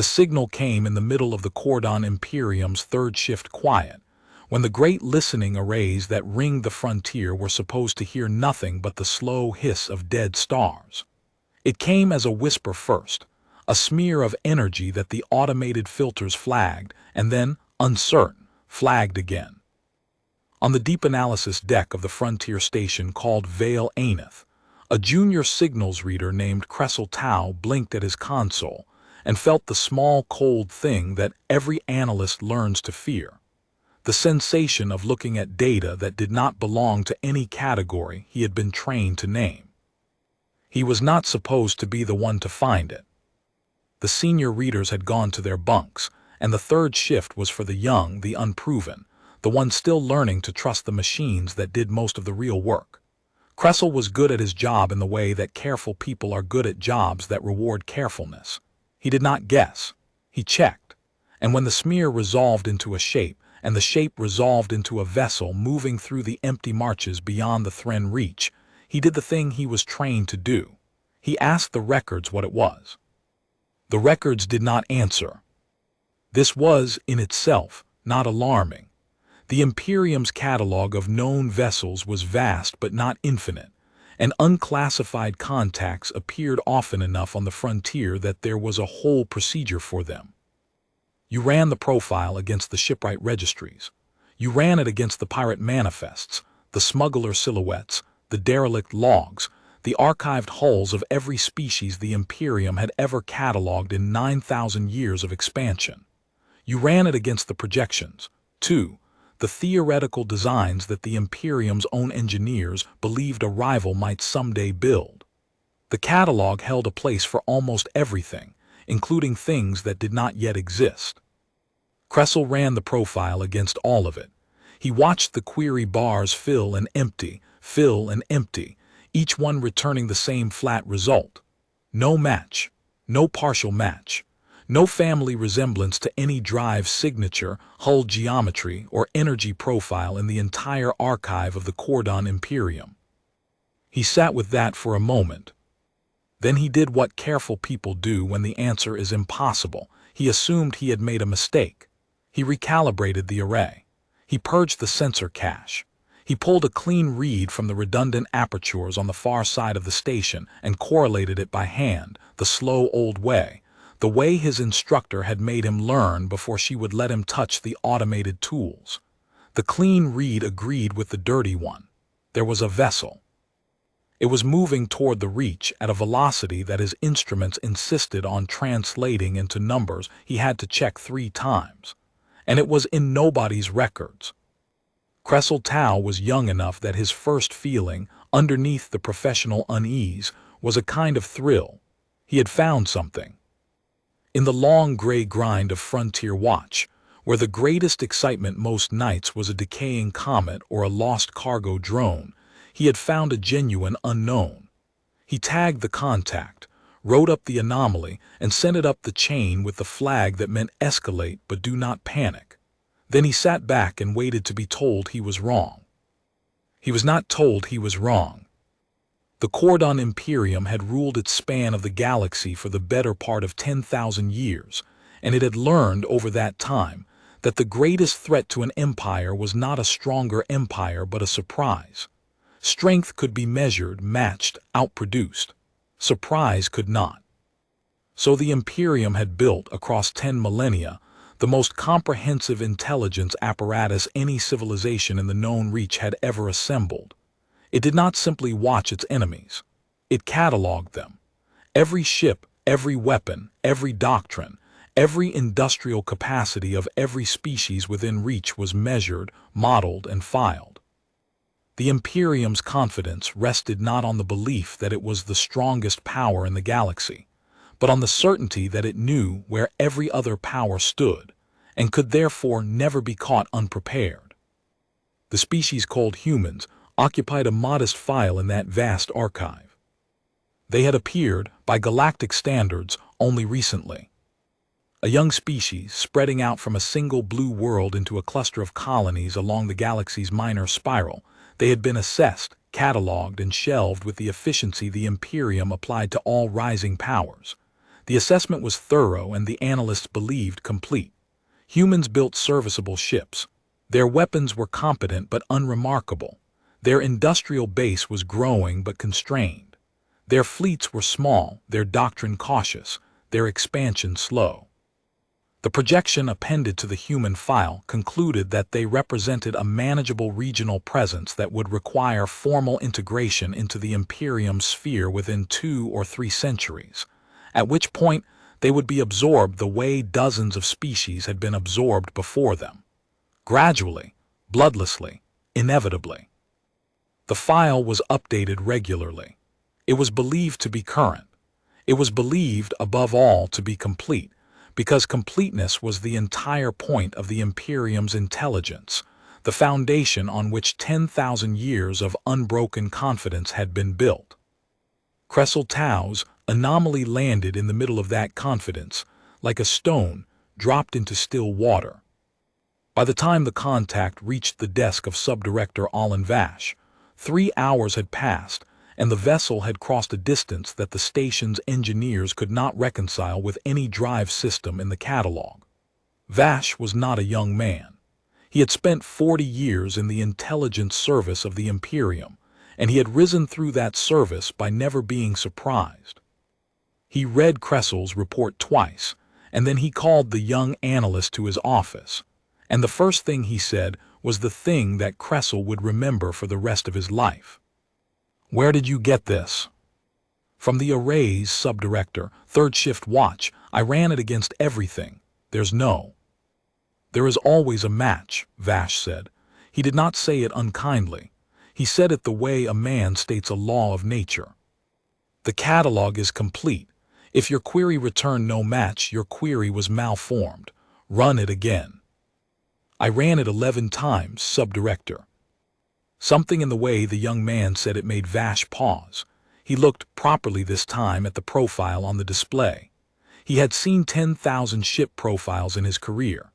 The signal came in the middle of the Kordaan Imperium's third shift quiet, when the great listening arrays that ringed the frontier were supposed to hear nothing but the slow hiss of dead stars. It came as a whisper first, a smear of energy that the automated filters flagged, and then, uncertain, flagged again. On the deep analysis deck of the frontier station called Vale Aneth, a junior signals reader named Kressel Tau blinked at his console and felt the small cold thing that every analyst learns to fear. The sensation of looking at data that did not belong to any category he had been trained to name. He was not supposed to be the one to find it. The senior readers had gone to their bunks, and the third shift was for the young, the unproven, the ones still learning to trust the machines that did most of the real work. Kressel was good at his job in the way that careful people are good at jobs that reward carefulness. He did not guess. He checked. And when the smear resolved into a shape, and the shape resolved into a vessel moving through the empty marches beyond the Thren reach, he did the thing he was trained to do. He asked the records what it was. The records did not answer. This was, in itself, not alarming. The Imperium's catalog of known vessels was vast but not infinite, and unclassified contacts appeared often enough on the frontier that there was a whole procedure for them. You ran the profile against the shipwright registries. You ran it against the pirate manifests, the smuggler silhouettes, the derelict logs, the archived hulls of every species the Imperium had ever catalogued in 9,000 years of expansion. You ran it against the projections, too, the theoretical designs that the Imperium's own engineers believed a rival might someday build. The catalog held a place for almost everything, including things that did not yet exist. Kressel ran the profile against all of it. He watched the query bars fill and empty, each one returning the same flat result. No match, no partial match, no family resemblance to any drive signature, hull geometry, or energy profile in the entire archive of the Kordaan Imperium. He sat with that for a moment. Then he did what careful people do when the answer is impossible. He assumed he had made a mistake. He recalibrated the array. He purged the sensor cache. He pulled a clean read from the redundant apertures on the far side of the station and correlated it by hand, the slow old way, the way his instructor had made him learn before she would let him touch the automated tools. The clean read agreed with the dirty one. There was a vessel. It was moving toward the reach at a velocity that his instruments insisted on translating into numbers he had to check 3 times. And it was in nobody's records. Kressel Tau was young enough that his first feeling, underneath the professional unease, was a kind of thrill. He had found something. In the long gray grind of Frontier Watch, where the greatest excitement most nights was a decaying comet or a lost cargo drone, he had found a genuine unknown. He tagged the contact, wrote up the anomaly, and sent it up the chain with the flag that meant escalate but do not panic. Then he sat back and waited to be told he was wrong. He was not told he was wrong. The Kordaan Imperium had ruled its span of the galaxy for the better part of 10,000 years, and it had learned over that time that the greatest threat to an empire was not a stronger empire but a surprise. Strength could be measured, matched, outproduced. Surprise could not. So the Imperium had built, across 10 millennia, the most comprehensive intelligence apparatus any civilization in the known reach had ever assembled. It did not simply watch its enemies. It cataloged them. Every ship, every weapon, every doctrine, every industrial capacity of every species within reach was measured, modeled, and filed. The Imperium's confidence rested not on the belief that it was the strongest power in the galaxy, but on the certainty that it knew where every other power stood, and could therefore never be caught unprepared. The species called humans occupied a modest file in that vast archive. They had appeared, by galactic standards, only recently. A young species spreading out from a single blue world into a cluster of colonies along the galaxy's minor spiral, they had been assessed, catalogued, and shelved with the efficiency the Imperium applied to all rising powers. The assessment was thorough and the analysts believed complete. Humans built serviceable ships. Their weapons were competent but unremarkable. Their industrial base was growing but constrained. Their fleets were small, their doctrine cautious, their expansion slow. The projection appended to the human file concluded that they represented a manageable regional presence that would require formal integration into the Imperium's sphere within 2 or 3 centuries, at which point they would be absorbed the way dozens of species had been absorbed before them. Gradually, bloodlessly, inevitably. The file was updated regularly. It was believed to be current. It was believed, above all, to be complete, because completeness was the entire point of the Imperium's intelligence, the foundation on which 10,000 years of unbroken confidence had been built. Kressel Tau's anomaly landed in the middle of that confidence, like a stone dropped into still water. By the time the contact reached the desk of Subdirector Alan Vash, 3 hours had passed, and the vessel had crossed a distance that the station's engineers could not reconcile with any drive system in the catalog. Vash was not a young man. He had spent 40 years in the intelligence service of the Imperium, and he had risen through that service by never being surprised. He read Kressel's report twice, and then he called the young analyst to his office, and the first thing he said was the thing that Kressel would remember for the rest of his life. "Where did you get this?" "From the Array's subdirector, third shift watch. I ran it against everything. There's no." "There is always a match," Vash said. He did not say it unkindly. He said it the way a man states a law of nature. "The catalog is complete. If your query returned no match, your query was malformed. Run it again." "I ran it 11 times, subdirector." Something in the way the young man said it made Vash pause. He looked properly this time at the profile on the display. He had seen 10,000 ship profiles in his career.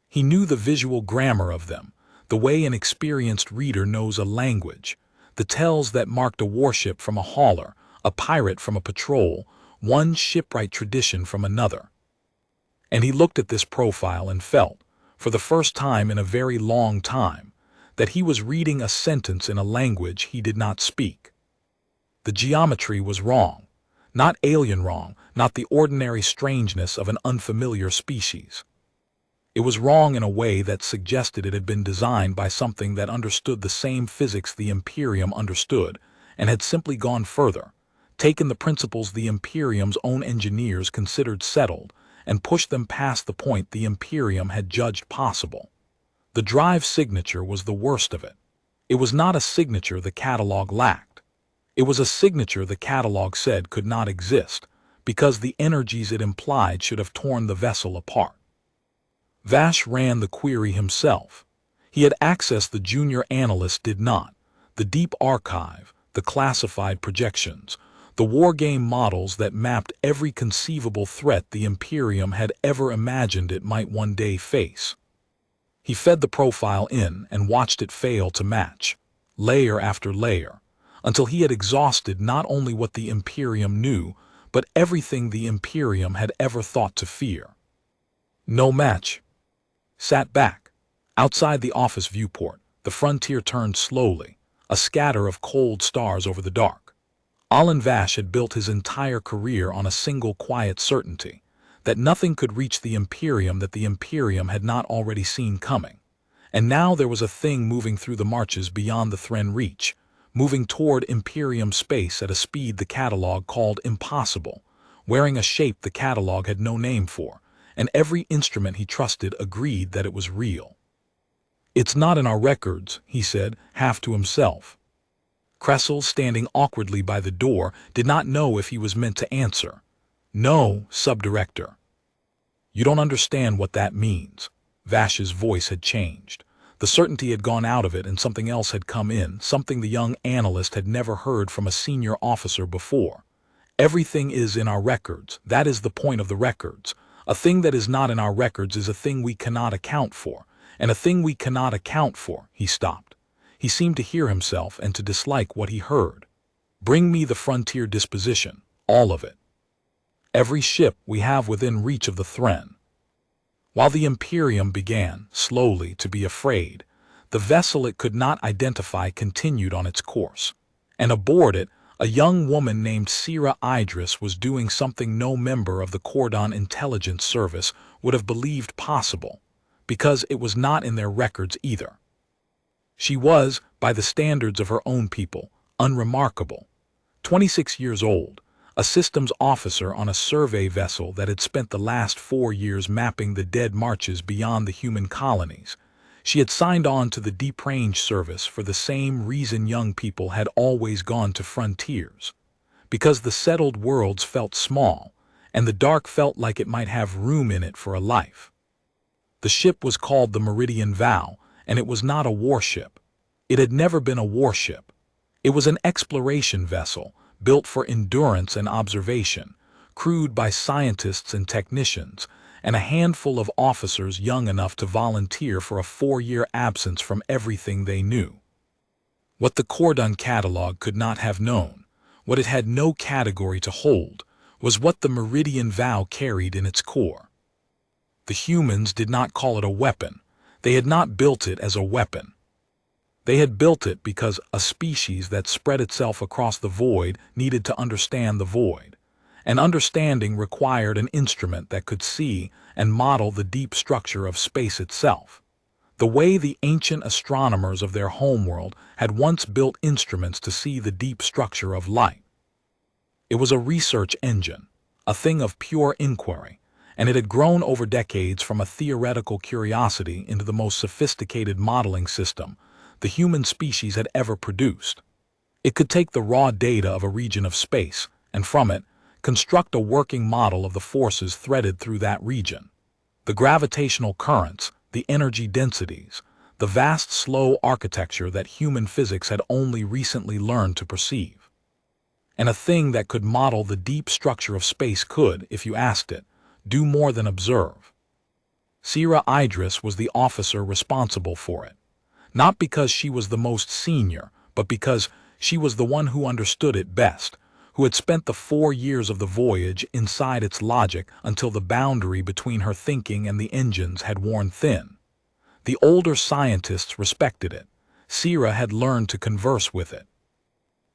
He knew the visual grammar of them, the way an experienced reader knows a language, the tells that marked a warship from a hauler, a pirate from a patrol, one shipwright tradition from another. And he looked at this profile and felt, for the first time in a very long time, that he was reading a sentence in a language he did not speak. The geometry was wrong, not alien wrong, not the ordinary strangeness of an unfamiliar species. It was wrong in a way that suggested it had been designed by something that understood the same physics the Imperium understood and had simply gone further, taken the principles the Imperium's own engineers considered settled and pushed them past the point the Imperium had judged possible. The drive signature was the worst of it. It was not a signature the catalog lacked. It was a signature the catalog said could not exist, because the energies it implied should have torn the vessel apart. Vash ran the query himself. He had access the junior analyst did not. The deep archive, the classified projections, the wargame models that mapped every conceivable threat the Imperium had ever imagined it might one day face. He fed the profile in and watched it fail to match, layer after layer, until he had exhausted not only what the Imperium knew, but everything the Imperium had ever thought to fear. No match. Sat back. Outside the office viewport, the frontier turned slowly, a scatter of cold stars over the dark. Alan Vash had built his entire career on a single quiet certainty, that nothing could reach the Imperium that the Imperium had not already seen coming. And now there was a thing moving through the marches beyond the Thren reach, moving toward Imperium space at a speed the catalog called impossible, wearing a shape the catalog had no name for, and every instrument he trusted agreed that it was real. "It's not in our records," he said, half to himself. Kressel, standing awkwardly by the door, did not know if he was meant to answer. "No, subdirector." "You don't understand what that means." Vash's voice had changed. The certainty had gone out of it and something else had come in, something the young analyst had never heard from a senior officer before. "Everything is in our records. That is the point of the records. A thing that is not in our records is a thing we cannot account for, and a thing we cannot account for." He stopped. He seemed to hear himself and to dislike what he heard. "Bring me the frontier disposition, all of it." every ship we have within reach of the Thren. While the Imperium began, slowly, to be afraid, the vessel it could not identify continued on its course. And aboard it, a young woman named Sira Idris was doing something no member of the Kordaan intelligence service would have believed possible, because it was not in their records either. She was, by the standards of her own people, unremarkable. 26 years old, a systems officer on a survey vessel that had spent the last 4 years mapping the dead marches beyond the human colonies. She had signed on to the deep range service for the same reason young people had always gone to frontiers. Because the settled worlds felt small, and the dark felt like it might have room in it for a life. The ship was called the Meridian Vow, and it was not a warship. It had never been a warship. It was an exploration vessel, built for endurance and observation, crewed by scientists and technicians, and a handful of officers young enough to volunteer for a 4-year absence from everything they knew. What the Kordaan catalog could not have known, what it had no category to hold, was what the Meridian Vow carried in its core. The humans did not call it a weapon. They had not built it as a weapon. They had built it because a species that spread itself across the void needed to understand the void. And understanding required an instrument that could see and model the deep structure of space itself, the way the ancient astronomers of their homeworld had once built instruments to see the deep structure of light. It was a research engine, a thing of pure inquiry, and it had grown over decades from a theoretical curiosity into the most sophisticated modeling system the human species had ever produced. It could take the raw data of a region of space, and from it, construct a working model of the forces threaded through that region. The gravitational currents, the energy densities, the vast slow architecture that human physics had only recently learned to perceive. And a thing that could model the deep structure of space could, if you asked it, do more than observe. Sira Idris was the officer responsible for it, not because she was the most senior, but because she was the one who understood it best, who had spent the 4 years of the voyage inside its logic until the boundary between her thinking and the engines had worn thin. The older scientists respected it. Sira had learned to converse with it.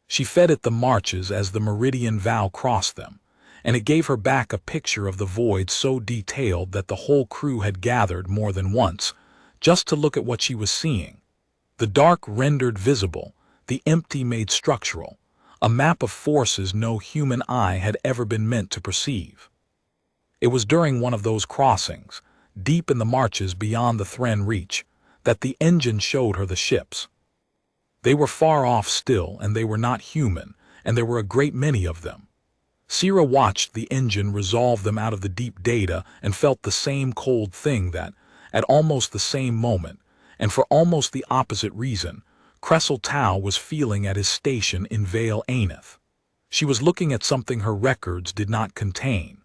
She fed it the marches as the Meridian Vow crossed them, and it gave her back a picture of the void so detailed that the whole crew had gathered more than once, just to look at what she was seeing. The dark rendered visible, the empty made structural, a map of forces no human eye had ever been meant to perceive. It was during one of those crossings, deep in the marches beyond the Thren reach, that the engine showed her the ships. They were far off still, and they were not human, and there were a great many of them. Sira watched the engine resolve them out of the deep data and felt the same cold thing that, at almost the same moment, and for almost the opposite reason, Cressel Tau was feeling at his station in Vale Aneth. She was looking at something her records did not contain.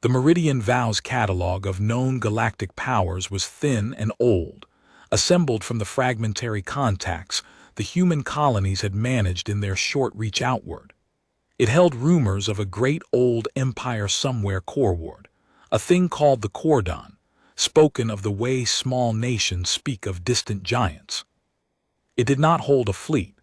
The Meridian Vow's catalog of known galactic powers was thin and old, assembled from the fragmentary contacts the human colonies had managed in their short reach outward. It held rumors of a great old empire somewhere coreward, a thing called the Kordaan, spoken of the way small nations speak of distant giants. It did not hold a fleet.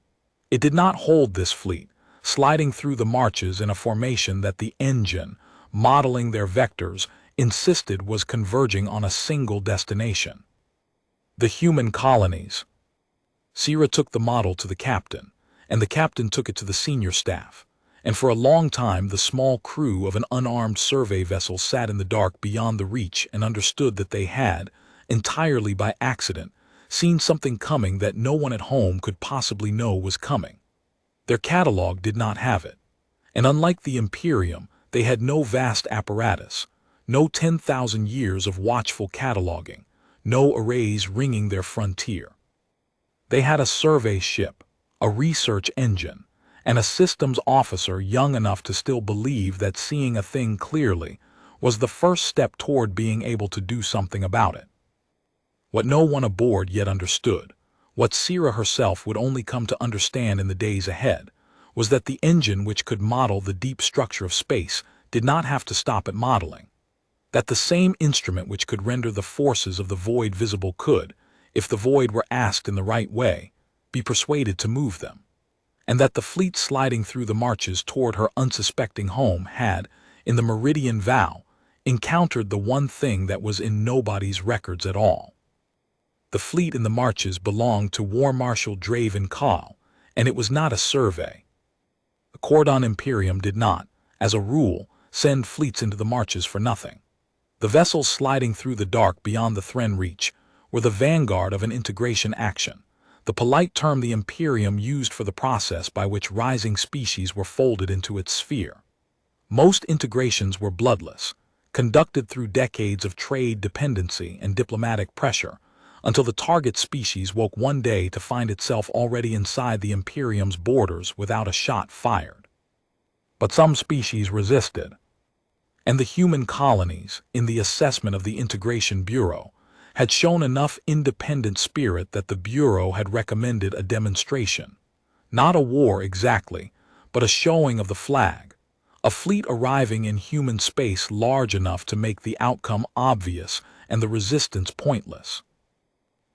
It did not hold this fleet, sliding through the marches in a formation that the engine, modeling their vectors, insisted was converging on a single destination. The human colonies. Sira took the model to the captain, and the captain took it to the senior staff, and for a long time the small crew of an unarmed survey vessel sat in the dark beyond the reach and understood that they had, entirely by accident, seen something coming that no one at home could possibly know was coming. Their catalog did not have it, and unlike the Imperium, they had no vast apparatus, no 10,000 years of watchful cataloging, no arrays ringing their frontier. They had a survey ship, a research engine, and a systems officer young enough to still believe that seeing a thing clearly was the first step toward being able to do something about it. What no one aboard yet understood, what Sira herself would only come to understand in the days ahead, was that the engine which could model the deep structure of space did not have to stop at modeling. That the same instrument which could render the forces of the void visible could, if the void were asked in the right way, be persuaded to move them. And that the fleet sliding through the marches toward her unsuspecting home had, in the meridian vow, encountered the one thing that was in nobody's records at all. The fleet in the marches belonged to War Marshal Draven Kahl, and it was not a survey. The Kordaan Imperium did not, as a rule, send fleets into the marches for nothing. The vessels sliding through the dark beyond the Thren Reach were the vanguard of an integration action, the polite term the Imperium used for the process by which rising species were folded into its sphere. Most integrations were bloodless, conducted through decades of trade dependency and diplomatic pressure, until the target species woke one day to find itself already inside the Imperium's borders without a shot fired. But some species resisted, and the human colonies, in the assessment of the Integration Bureau, had shown enough independent spirit that the Bureau had recommended a demonstration. Not a war exactly, but a showing of the flag, a fleet arriving in human space large enough to make the outcome obvious and the resistance pointless.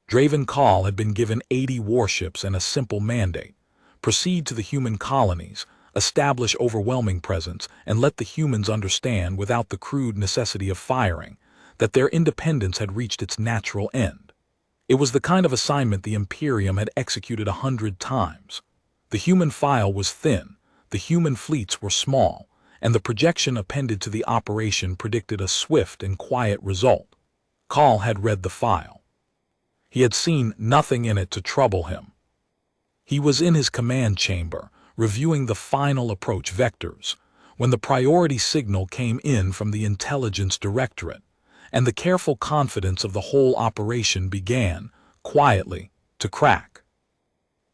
Draven Kahl had been given 80 warships and a simple mandate: proceed to the human colonies, establish overwhelming presence, and let the humans understand, without the crude necessity of firing, that their independence had reached its natural end. It was the kind of assignment the Imperium had executed 100 times. The human file was thin, the human fleets were small, and the projection appended to the operation predicted a swift and quiet result. Kahl had read the file. He had seen nothing in it to trouble him. He was in his command chamber, reviewing the final approach vectors, when the priority signal came in from the Intelligence Directorate, and the careful confidence of the whole operation began, quietly, to crack.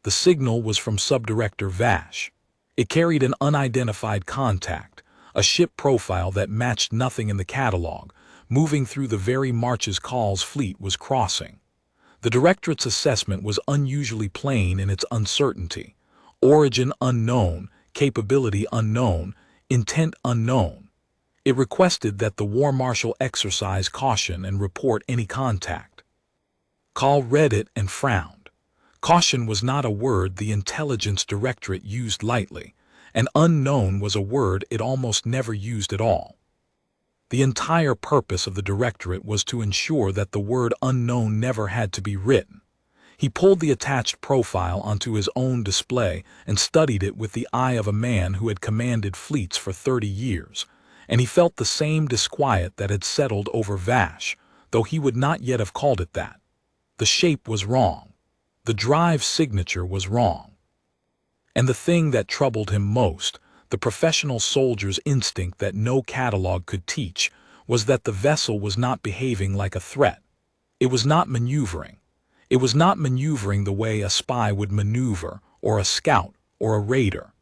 The signal was from Subdirector Vash. It carried an unidentified contact, a ship profile that matched nothing in the catalog, moving through the very marches Kahl's fleet was crossing. The Directorate's assessment was unusually plain in its uncertainty: origin unknown, capability unknown, intent unknown. It requested that the War Marshal exercise caution and report any contact. Kahl read it and frowned. Caution was not a word the Intelligence Directorate used lightly, and unknown was a word it almost never used at all. The entire purpose of the Directorate was to ensure that the word unknown never had to be written. He pulled the attached profile onto his own display and studied it with the eye of a man who had commanded fleets for 30 years, and he felt the same disquiet that had settled over Vash, though he would not yet have called it that. The shape was wrong. The drive signature was wrong. And the thing that troubled him most, the professional soldier's instinct that no catalog could teach, was that the vessel was not behaving like a threat. It was not maneuvering. It was not maneuvering the way a spy would maneuver, or a scout, or a raider.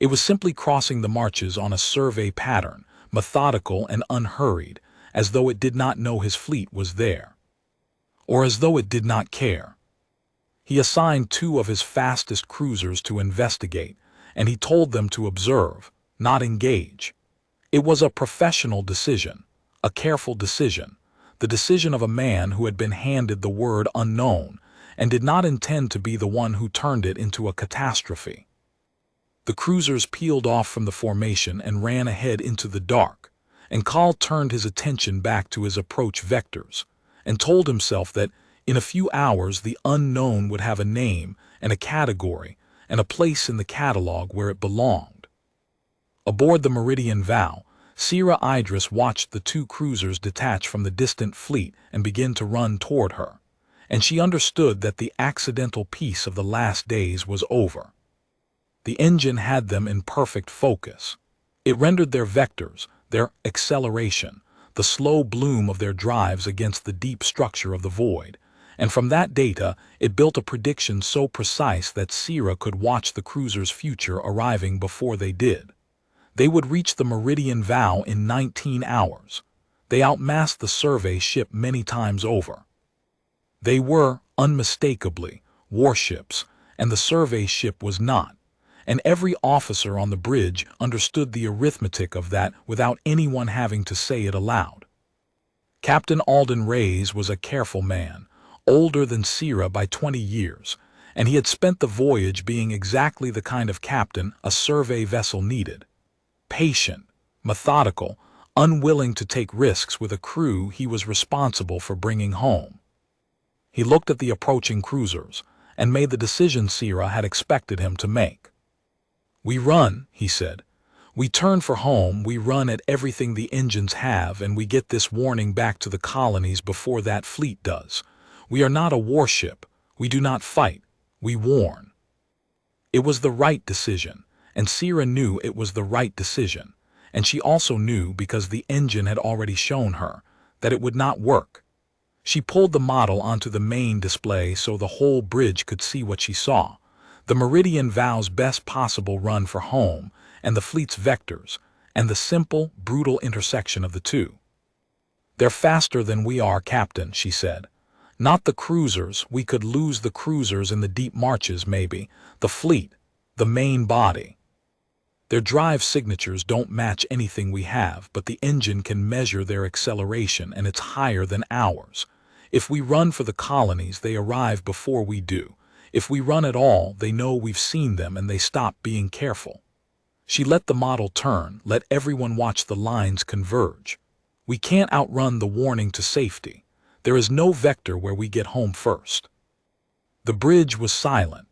It was simply crossing the marches on a survey pattern, methodical and unhurried, as though it did not know his fleet was there. Or as though it did not care. He assigned 2 of his fastest cruisers to investigate, and he told them to observe, not engage. It was a professional decision, a careful decision, the decision of a man who had been handed the word unknown and did not intend to be the one who turned it into a catastrophe. The cruisers peeled off from the formation and ran ahead into the dark, and Kahl turned his attention back to his approach vectors, and told himself that in a few hours the unknown would have a name and a category and a place in the catalog where it belonged. Aboard the Meridian Vow, Sira Idris watched the 2 cruisers detach from the distant fleet and begin to run toward her, and she understood that the accidental peace of the last days was over. The engine had them in perfect focus. It rendered their vectors, their acceleration, the slow bloom of their drives against the deep structure of the void, and from that data it built a prediction so precise that Sira could watch the cruiser's future arriving before they did. They would reach the Meridian Vow in 19 hours. They outmassed the survey ship many times over. They were, unmistakably, warships, and the survey ship was not, and every officer on the bridge understood the arithmetic of that without anyone having to say it aloud. Captain Alden Reyes was a careful man, older than Sierra by 20 years, and he had spent the voyage being exactly the kind of captain a survey vessel needed. Patient, methodical, unwilling to take risks with a crew he was responsible for bringing home. He looked at the approaching cruisers and made the decision Sierra had expected him to make. "We run," he said. "We turn for home, we run at everything the engines have, and we get this warning back to the colonies before that fleet does. We are not a warship. We do not fight. We warn." It was the right decision, and Sierra knew it was the right decision, and she also knew, because the engine had already shown her, that it would not work. She pulled the model onto the main display so the whole bridge could see what she saw: the meridian vow's best possible run for home, and the fleet's vectors, and the simple, brutal intersection of the two. "They're faster than we are, Captain," she said. "Not the cruisers. We could lose the cruisers in the deep marches, maybe. The fleet, the main body. Their drive signatures don't match anything we have, but the engine can measure their acceleration, and it's higher than ours. If we run for the colonies, they arrive before we do. If we run at all, they know we've seen them and they stop being careful." She let the model turn, let everyone watch the lines converge. "We can't outrun the warning to safety. There is no vector where we get home first." The bridge was silent.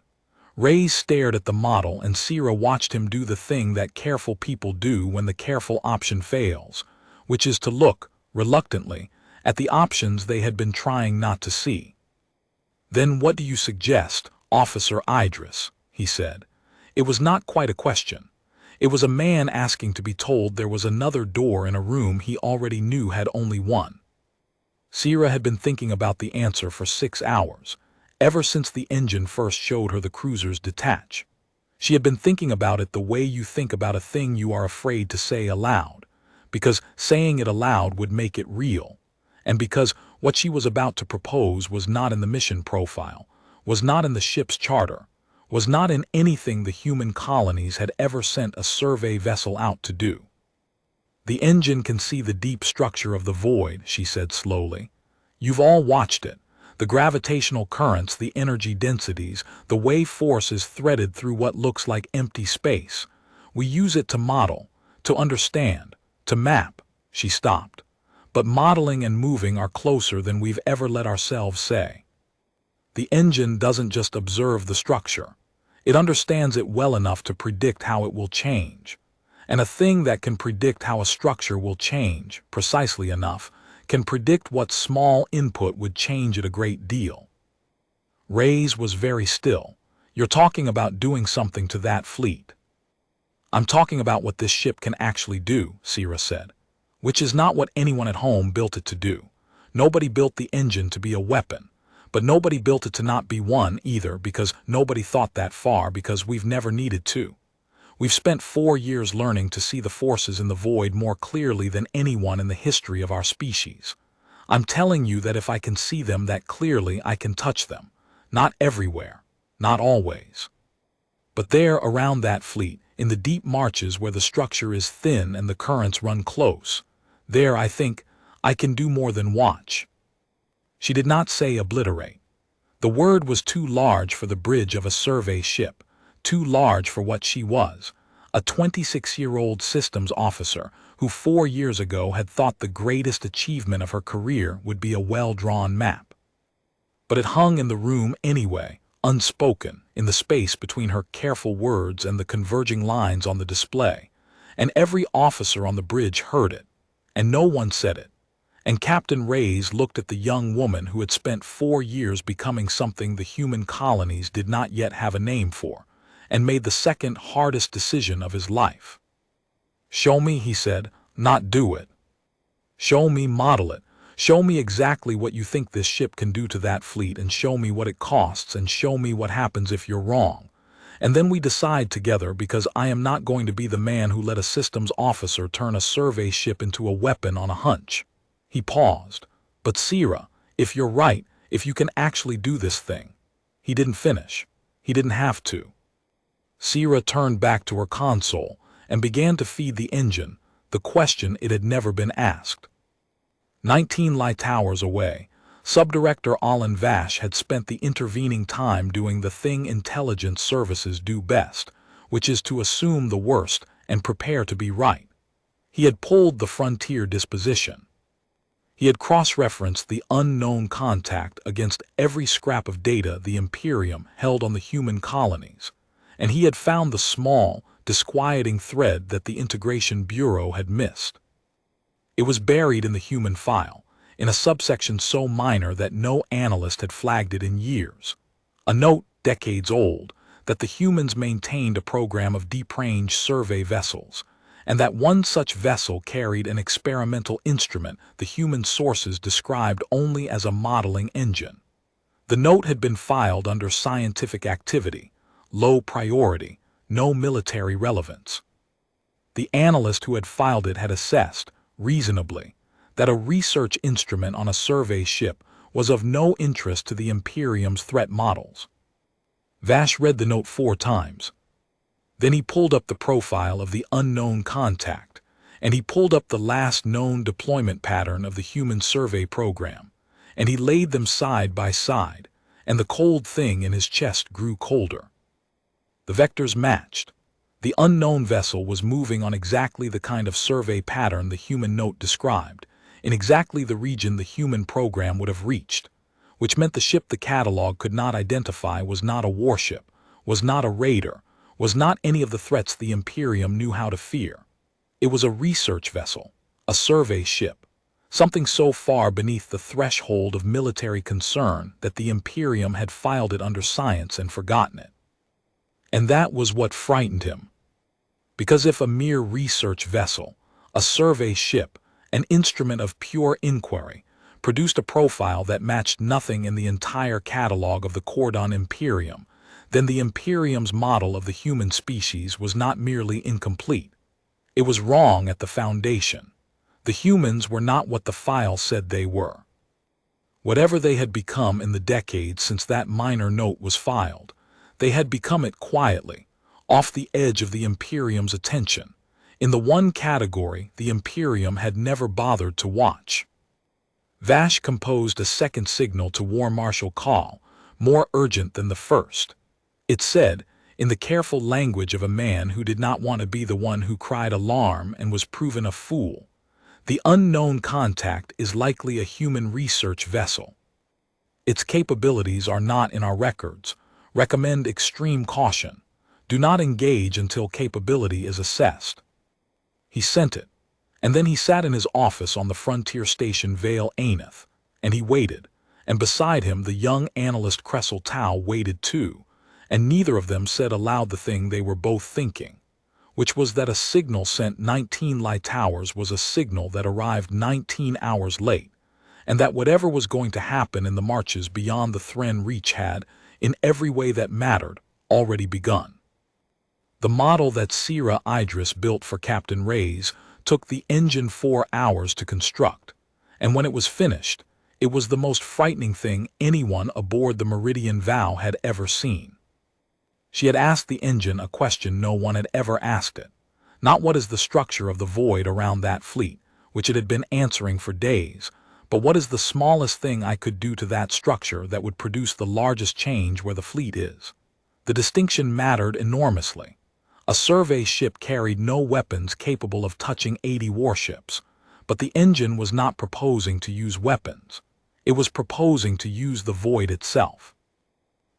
Reyes stared at the model, and Sierra watched him do the thing that careful people do when the careful option fails, which is to look, reluctantly, at the options they had been trying not to see. "Then what do you suggest, Officer Idris?" he said. It was not quite a question. It was a man asking to be told there was another door in a room he already knew had only one. Sierra had been thinking about the answer for 6 hours, ever since the engine first showed her the cruisers detach. She had been thinking about it the way you think about a thing you are afraid to say aloud, because saying it aloud would make it real, and because what she was about to propose was not in the mission profile, was not in the ship's charter, was not in anything the human colonies had ever sent a survey vessel out to do. "The engine can see the deep structure of the void," she said slowly. "You've all watched it. The gravitational currents, the energy densities, the way force is threaded through what looks like empty space. We use it to model, to understand, to map." She stopped. "But modeling and moving are closer than we've ever let ourselves say. The engine doesn't just observe the structure. It understands it well enough to predict how it will change. And a thing that can predict how a structure will change, precisely enough, can predict what small input would change it a great deal." Reyes was very still. "You're talking about doing something to that fleet." "I'm talking about what this ship can actually do," Sierra said. "Which is not what anyone at home built it to do. Nobody built the engine to be a weapon, but nobody built it to not be one either, because nobody thought that far, because we've never needed to. We've spent 4 years learning to see the forces in the void more clearly than anyone in the history of our species. I'm telling you that if I can see them that clearly, I can touch them. Not everywhere, not always. But there, around that fleet, in the deep marches where the structure is thin and the currents run close, there, I think, I can do more than watch." She did not say obliterate. The word was too large for the bridge of a survey ship, too large for what she was, a 26-year-old systems officer who 4 years ago had thought the greatest achievement of her career would be a well-drawn map. But it hung in the room anyway, unspoken, in the space between her careful words and the converging lines on the display, and every officer on the bridge heard it, and no one said it. And Captain Reyes looked at the young woman who had spent 4 years becoming something the human colonies did not yet have a name for, and made the second hardest decision of his life. "Show me," he said, "not do it. Show me, model it. Show me exactly what you think this ship can do to that fleet, and show me what it costs, and show me what happens if you're wrong. And then we decide together, because I am not going to be the man who let a systems officer turn a survey ship into a weapon on a hunch." He paused. "But Sierra, if you're right, if you can actually do this thing." He didn't finish. He didn't have to. Sierra turned back to her console and began to feed the engine the question it had never been asked. 19 light hours away, Subdirector Alan Vash had spent the intervening time doing the thing intelligence services do best, which is to assume the worst and prepare to be right. He had pulled the frontier disposition. He had cross-referenced the unknown contact against every scrap of data the Imperium held on the human colonies, and he had found the small, disquieting thread that the Integration Bureau had missed. It was buried in the human file, in a subsection so minor that no analyst had flagged it in years. A note, decades old, that the humans maintained a program of deep-range survey vessels, and that one such vessel carried an experimental instrument the human sources described only as a modeling engine. The note had been filed under scientific activity, low priority, no military relevance. The analyst who had filed it had assessed, reasonably, that a research instrument on a survey ship was of no interest to the Imperium's threat models. Vash read the note 4 times. Then he pulled up the profile of the unknown contact, and he pulled up the last known deployment pattern of the human survey program, and he laid them side by side, and the cold thing in his chest grew colder. The vectors matched. The unknown vessel was moving on exactly the kind of survey pattern the human note described, in exactly the region the human program would have reached, which meant the ship the catalog could not identify was not a warship, was not a raider, was not any of the threats the Imperium knew how to fear. It was a research vessel, a survey ship, something so far beneath the threshold of military concern that the Imperium had filed it under science and forgotten it. And that was what frightened him. Because if a mere research vessel, a survey ship, an instrument of pure inquiry, produced a profile that matched nothing in the entire catalog of the Kordaan Imperium, then the Imperium's model of the human species was not merely incomplete. It was wrong at the foundation. The humans were not what the file said they were. Whatever they had become in the decades since that minor note was filed, they had become it quietly, off the edge of the Imperium's attention, in the one category the Imperium had never bothered to watch. Vash composed a second signal to War Marshal Call, more urgent than the first. It said, in the careful language of a man who did not want to be the one who cried alarm and was proven a fool, "The unknown contact is likely a human research vessel. Its capabilities are not in our records. Recommend extreme caution. Do not engage until capability is assessed." He sent it, and then he sat in his office on the frontier station Vale Aneth, and he waited, and beside him the young analyst Cressel Tau waited too, and neither of them said aloud the thing they were both thinking, which was that a signal sent 19 light hours was a signal that arrived 19 hours late, and that whatever was going to happen in the marches beyond the Thren Reach had, in every way that mattered, already begun. The model that Sierra Idris built for Captain Reyes took the engine 4 hours to construct, and when it was finished, it was the most frightening thing anyone aboard the Meridian Vow had ever seen. She had asked the engine a question no one had ever asked it, not what is the structure of the void around that fleet, which it had been answering for days, but what is the smallest thing I could do to that structure that would produce the largest change where the fleet is. The distinction mattered enormously. A survey ship carried no weapons capable of touching 80 warships, but the engine was not proposing to use weapons. It was proposing to use the void itself.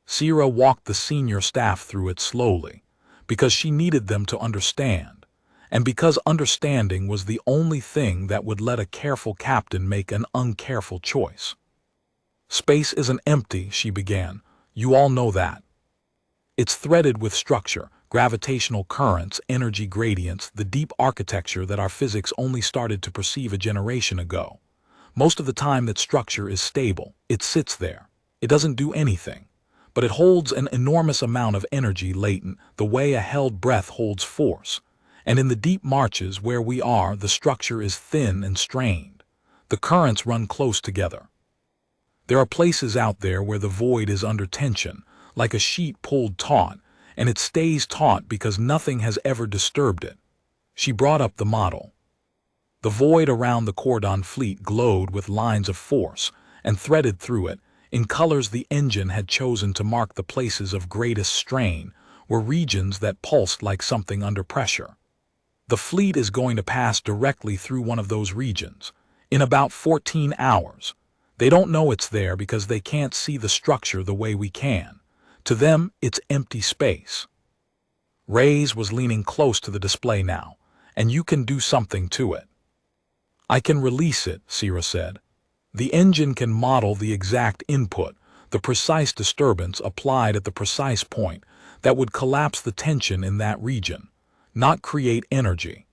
Sierra walked the senior staff through it slowly, because she needed them to understand, and because understanding was the only thing that would let a careful captain make an uncareful choice. "Space isn't empty," she began. "You all know that. It's threaded with structure, gravitational currents, energy gradients, the deep architecture that our physics only started to perceive a generation ago. Most of the time that structure is stable. It sits there. It doesn't do anything. But it holds an enormous amount of energy latent, the way a held breath holds force. And in the deep marches where we are, the structure is thin and strained. The currents run close together. There are places out there where the void is under tension, like a sheet pulled taut, and it stays taut because nothing has ever disturbed it. She brought up the model. The void around the Kordaan fleet glowed with lines of force, and threaded through it, in colors the engine had chosen to mark the places of greatest strain, were regions that pulsed like something under pressure. The fleet is going to pass directly through one of those regions, in about 14 hours. They don't know it's there because they can't see the structure the way we can. To them, it's empty space. Reyes was leaning close to the display now, and you can do something to it. I can release it, Sierra said. The engine can model the exact input, the precise disturbance applied at the precise point that would collapse the tension in that region, not create energy.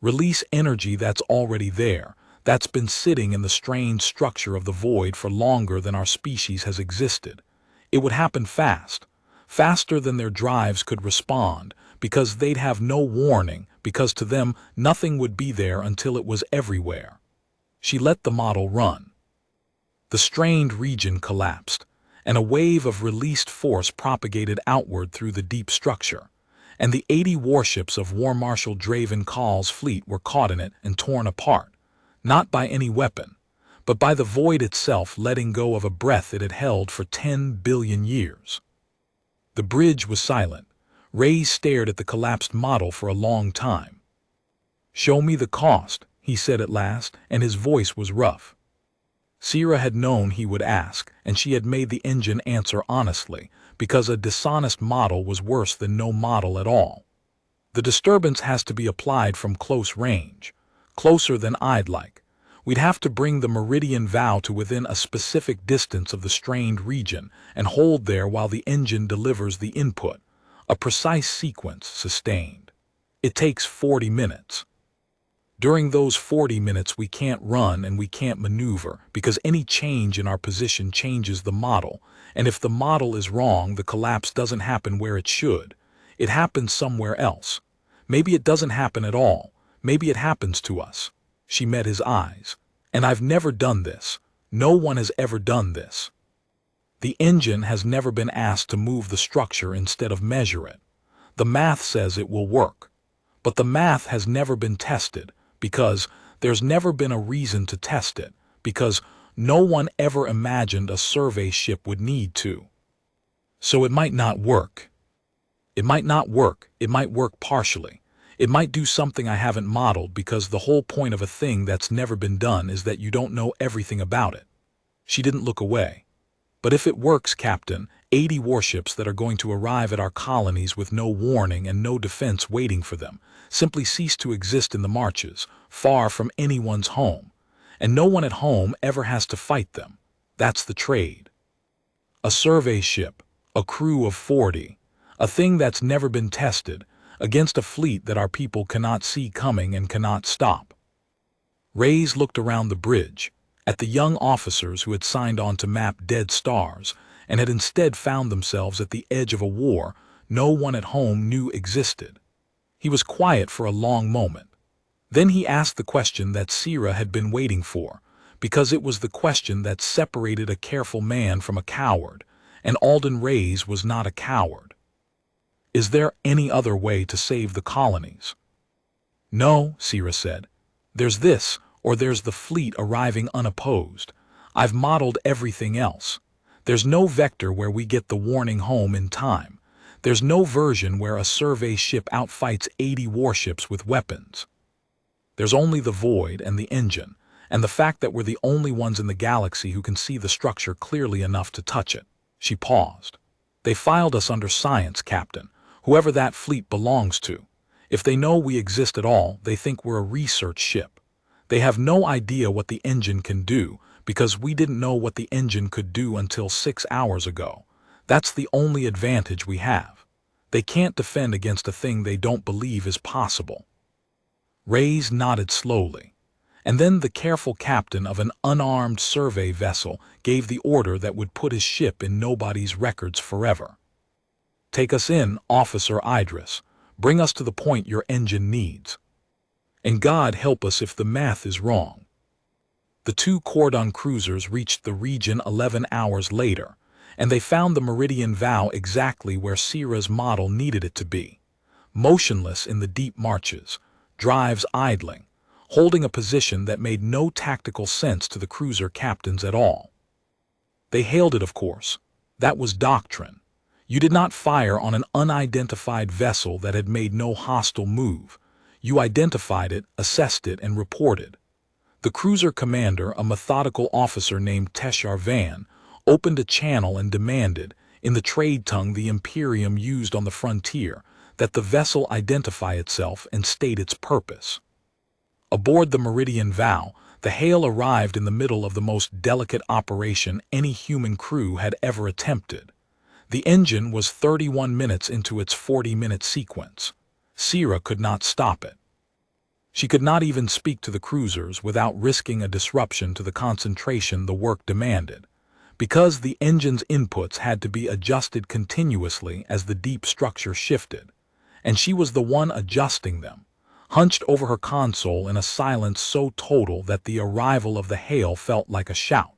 Release energy that's already there, that's been sitting in the strained structure of the void for longer than our species has existed. It would happen fast, faster than their drives could respond, because they'd have no warning, because to them nothing would be there until it was everywhere. She let the model run. The strained region collapsed, and a wave of released force propagated outward through the deep structure, and the 80 warships of War Marshal Draven Call's fleet were caught in it and torn apart, not by any weapon, but by the void itself letting go of a breath it had held for 10 billion years. The bridge was silent. Reyes stared at the collapsed model for a long time. "Show me the cost," he said at last, and his voice was rough. Sierra had known he would ask, and she had made the engine answer honestly, because a dishonest model was worse than no model at all. The disturbance has to be applied from close range, closer than I'd like. We'd have to bring the meridian vow to within a specific distance of the strained region and hold there while the engine delivers the input, a precise sequence sustained. It takes 40 minutes. During those 40 minutes we can't run and we can't maneuver because any change in our position changes the model, and if the model is wrong, the collapse doesn't happen where it should. It happens somewhere else. Maybe it doesn't happen at all. Maybe it happens to us. She met his eyes. And I've never done this. No one has ever done this. The engine has never been asked to move the structure instead of measure it. The math says it will work. But the math has never been tested because there's never been a reason to test it, because no one ever imagined a survey ship would need to. So it might not work. It might not work. It might work partially. It might do something I haven't modeled because the whole point of a thing that's never been done is that you don't know everything about it. She didn't look away. But if it works, Captain, 80 warships that are going to arrive at our colonies with no warning and no defense waiting for them simply cease to exist in the marches, far from anyone's home. And no one at home ever has to fight them. That's the trade. A survey ship, a crew of 40, a thing that's never been tested, against a fleet that our people cannot see coming and cannot stop. Reyes looked around the bridge, at the young officers who had signed on to map dead stars and had instead found themselves at the edge of a war no one at home knew existed. He was quiet for a long moment. Then he asked the question that Sierra had been waiting for, because it was the question that separated a careful man from a coward, and Alden Reyes was not a coward. Is there any other way to save the colonies? No, Sierra said. There's this, or there's the fleet arriving unopposed. I've modeled everything else. There's no vector where we get the warning home in time. There's no version where a survey ship outfights 80 warships with weapons. There's only the void and the engine, and the fact that we're the only ones in the galaxy who can see the structure clearly enough to touch it. She paused. They filed us under science, Captain, whoever that fleet belongs to. If they know we exist at all, they think we're a research ship. They have no idea what the engine can do, because we didn't know what the engine could do until 6 hours ago. That's the only advantage we have. They can't defend against a thing they don't believe is possible. Reyes nodded slowly, and then the careful captain of an unarmed survey vessel gave the order that would put his ship in nobody's records forever. Take us in, Officer Idris. Bring us to the point your engine needs. And God help us if the math is wrong. The two Kordaan cruisers reached the region 11 hours later, and they found the meridian vow exactly where Sierra's model needed it to be, motionless in the deep marches, drives idling, holding a position that made no tactical sense to the cruiser captains at all. They hailed it, of course. That was doctrine. You did not fire on an unidentified vessel that had made no hostile move. You identified it, assessed it, and reported. The cruiser commander, a methodical officer named Teshar Van, opened a channel and demanded, in the trade tongue the Imperium used on the frontier, that the vessel identify itself and state its purpose. Aboard the Meridian Vow, the hail arrived in the middle of the most delicate operation any human crew had ever attempted. The engine was 31 minutes into its 40-minute sequence. Sierra could not stop it. She could not even speak to the cruisers without risking a disruption to the concentration the work demanded, because the engine's inputs had to be adjusted continuously as the deep structure shifted, and she was the one adjusting them, hunched over her console in a silence so total that the arrival of the hail felt like a shout.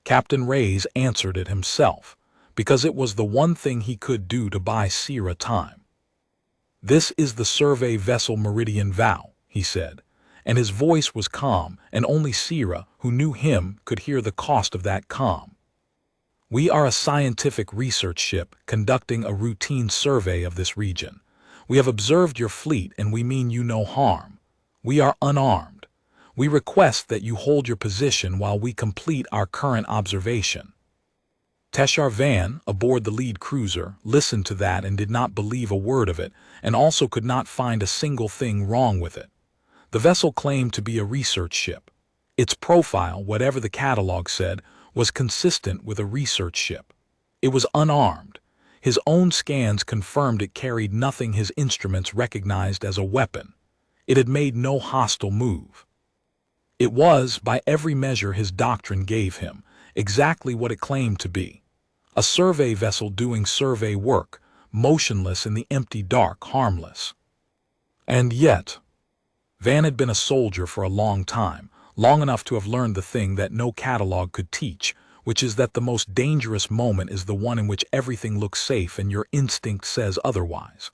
Captain Reyes answered it himself, because it was the one thing he could do to buy Sierra time. "This is the survey vessel Meridian Vow," he said, and his voice was calm, and only Sierra, who knew him, could hear the cost of that calm. "We are a scientific research ship conducting a routine survey of this region. We have observed your fleet and we mean you no harm. We are unarmed. We request that you hold your position while we complete our current observation." Teshar Van, aboard the lead cruiser, listened to that and did not believe a word of it, and also could not find a single thing wrong with it. The vessel claimed to be a research ship. Its profile, whatever the catalog said, was consistent with a research ship. It was unarmed. His own scans confirmed it carried nothing his instruments recognized as a weapon. It had made no hostile move. It was, by every measure his doctrine gave him, exactly what it claimed to be. A survey vessel doing survey work, motionless in the empty dark, harmless. And yet, Van had been a soldier for a long time, long enough to have learned the thing that no catalog could teach, which is that the most dangerous moment is the one in which everything looks safe and your instinct says otherwise.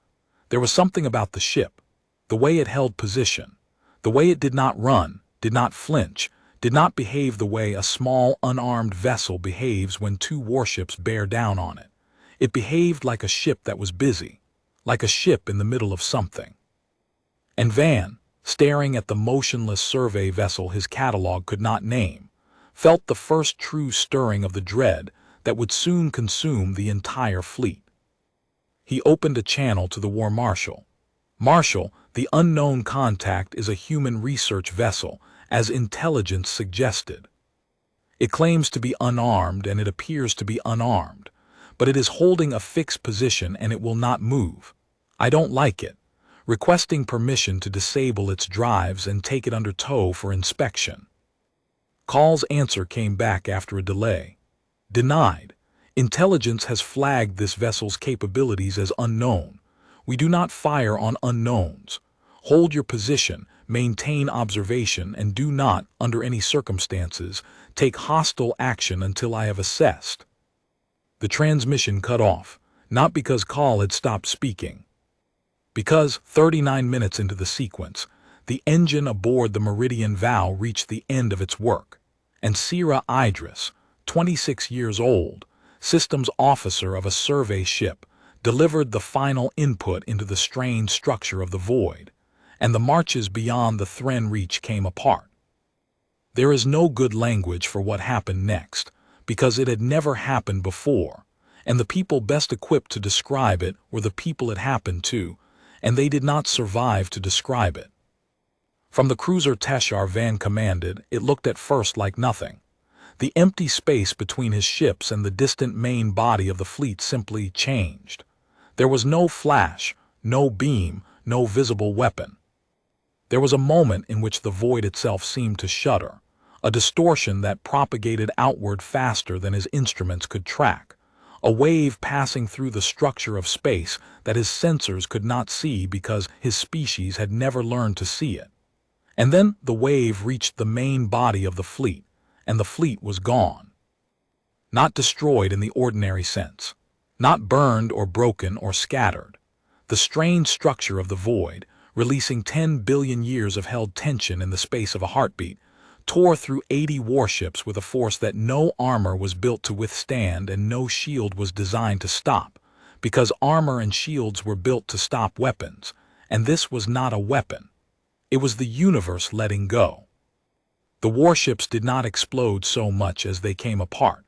There was something about the ship, the way it held position, the way it did not run, did not flinch, did not behave the way a small, unarmed vessel behaves when two warships bear down on it. It behaved like a ship that was busy, like a ship in the middle of something. And Van, staring at the motionless survey vessel his catalog could not name, felt the first true stirring of the dread that would soon consume the entire fleet. He opened a channel to the War Marshal. "Marshal, the unknown contact is a human research vessel, as intelligence suggested. It claims to be unarmed and it appears to be unarmed, but it is holding a fixed position and it will not move. I don't like it. Requesting permission to disable its drives and take it under tow for inspection." Call's answer came back after a delay. "Denied. Intelligence has flagged this vessel's capabilities as unknown. We do not fire on unknowns. Hold your position, maintain observation, and do not, under any circumstances, take hostile action until I have assessed." The transmission cut off, not because Call had stopped speaking. Because, 39 minutes into the sequence, the engine aboard the Meridian Vow reached the end of its work, and Sierra Idris, 26 years old, systems officer of a survey ship, delivered the final input into the strained structure of the void, and the marches beyond the Thren reach came apart. There is no good language for what happened next, because it had never happened before, and the people best equipped to describe it were the people it happened to, and they did not survive to describe it. From the cruiser Teshar Van commanded, it looked at first like nothing. The empty space between his ships and the distant main body of the fleet simply changed. There was no flash, no beam, no visible weapon. There was a moment in which the void itself seemed to shudder, a distortion that propagated outward faster than his instruments could track, a wave passing through the structure of space that his sensors could not see because his species had never learned to see it. And then the wave reached the main body of the fleet, and the fleet was gone. Not destroyed in the ordinary sense. Not burned or broken or scattered. The strange structure of the void, releasing 10 billion years of held tension in the space of a heartbeat, tore through 80 warships with a force that no armor was built to withstand and no shield was designed to stop, because armor and shields were built to stop weapons, and this was not a weapon. It was the universe letting go. The warships did not explode so much as they came apart,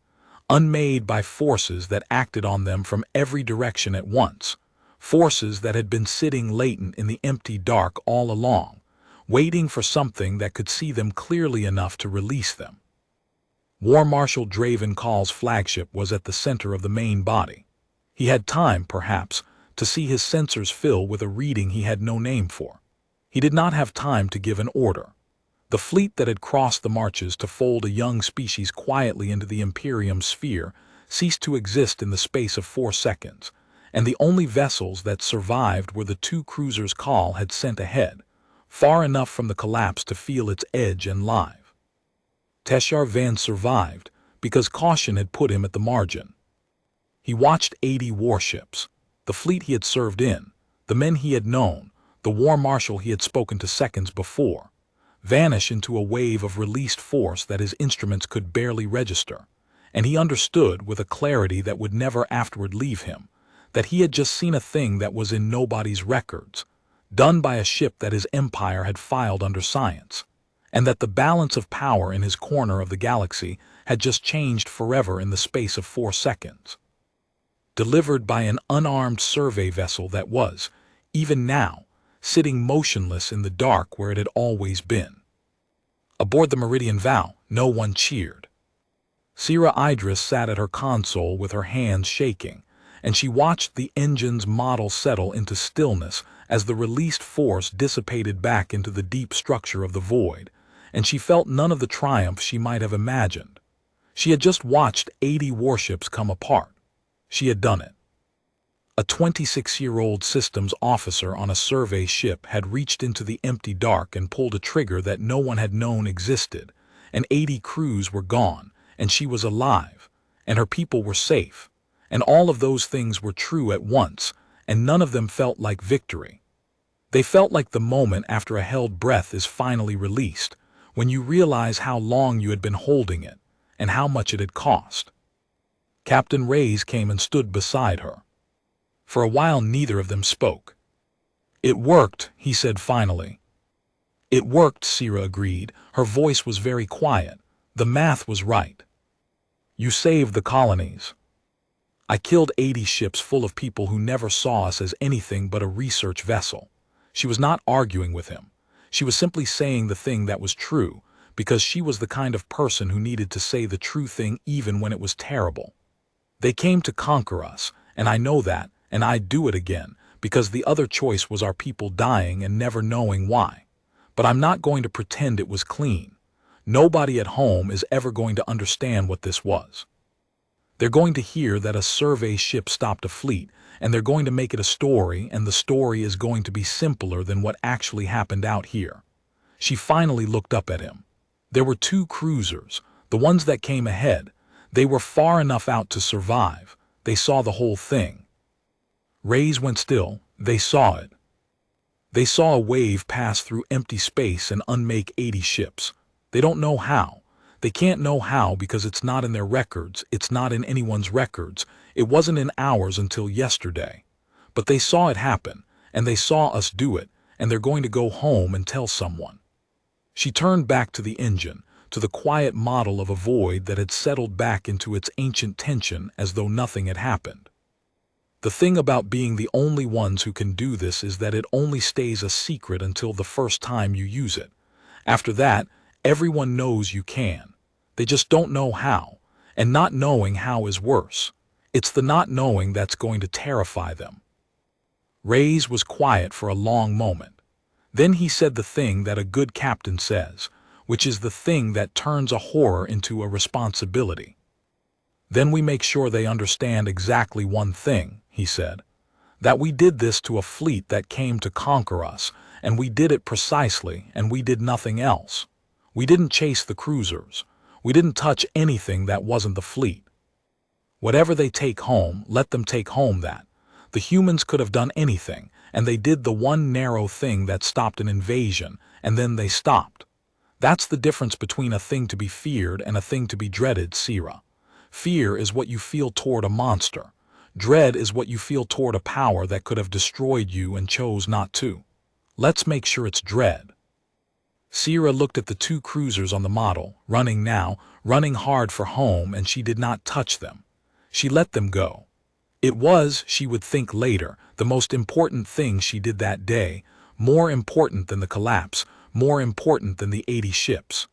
unmade by forces that acted on them from every direction at once, forces that had been sitting latent in the empty dark all along, waiting for something that could see them clearly enough to release them. War Marshal Draven Call's flagship was at the center of the main body. He had time, perhaps, to see his sensors fill with a reading he had no name for. He did not have time to give an order. The fleet that had crossed the marches to fold a young species quietly into the Imperium sphere ceased to exist in the space of 4 seconds, and the only vessels that survived were the 2 cruisers Call had sent ahead, far enough from the collapse to feel its edge and live. Teshar Van survived because caution had put him at the margin. He watched 80 warships, the fleet he had served in, the men he had known, the war marshal he had spoken to seconds before, vanish into a wave of released force that his instruments could barely register, and he understood with a clarity that would never afterward leave him that he had just seen a thing that was in nobody's records, done by a ship that his empire had filed under science, and that the balance of power in his corner of the galaxy had just changed forever in the space of 4 seconds. Delivered by an unarmed survey vessel that was, even now, sitting motionless in the dark where it had always been. Aboard the Meridian Vow, no one cheered. Sira Idris sat at her console with her hands shaking, and she watched the engine's model settle into stillness as the released force dissipated back into the deep structure of the void, and she felt none of the triumph she might have imagined. She had just watched 80 warships come apart. She had done it. A 26-year-old systems officer on a survey ship had reached into the empty dark and pulled a trigger that no one had known existed, and 80 crews were gone, and she was alive, and her people were safe, and all of those things were true at once, and none of them felt like victory. They felt like the moment after a held breath is finally released, when you realize how long you had been holding it, and how much it had cost. Captain Reyes came and stood beside her. For a while neither of them spoke. "It worked," he said finally. "It worked," Sira agreed. Her voice was very quiet. "The math was right. You saved the colonies. I killed 80 ships full of people who never saw us as anything but a research vessel." She was not arguing with him. She was simply saying the thing that was true, because she was the kind of person who needed to say the true thing even when it was terrible. "They came to conquer us, and I know that, and I'd do it again, because the other choice was our people dying and never knowing why. But I'm not going to pretend it was clean. Nobody at home is ever going to understand what this was. They're going to hear that a survey ship stopped a fleet, and they're going to make it a story, and the story is going to be simpler than what actually happened out here." She finally looked up at him. There were 2 cruisers, the ones that came ahead. They were far enough out to survive. They saw the whole thing. Reyes went still. They saw it. They saw a wave pass through empty space and unmake 80 ships. They don't know how. They can't know how because it's not in their records. It's not in anyone's records. It wasn't in ours until yesterday. But they saw it happen, and they saw us do it, and they're going to go home and tell someone. She turned back to the engine, to the quiet model of a void that had settled back into its ancient tension as though nothing had happened. "The thing about being the only ones who can do this is that it only stays a secret until the first time you use it. After that, everyone knows you can. They just don't know how, and not knowing how is worse. It's the not knowing that's going to terrify them." Reyes was quiet for a long moment. Then he said the thing that a good captain says, which is the thing that turns a horror into a responsibility. "Then we make sure they understand exactly one thing," he said, "that we did this to a fleet that came to conquer us, and we did it precisely, and we did nothing else. We didn't chase the cruisers. We didn't touch anything that wasn't the fleet. Whatever they take home, let them take home that. The humans could have done anything, and they did the one narrow thing that stopped an invasion, and then they stopped. That's the difference between a thing to be feared and a thing to be dreaded, Sira. Fear is what you feel toward a monster. Dread is what you feel toward a power that could have destroyed you and chose not to. Let's make sure it's dread. Sira looked at the two cruisers on the model, running now, running hard for home, and she did not touch them. She let them go. It was, she would think later, the most important thing she did that day, more important than the collapse, more important than the 80 ships.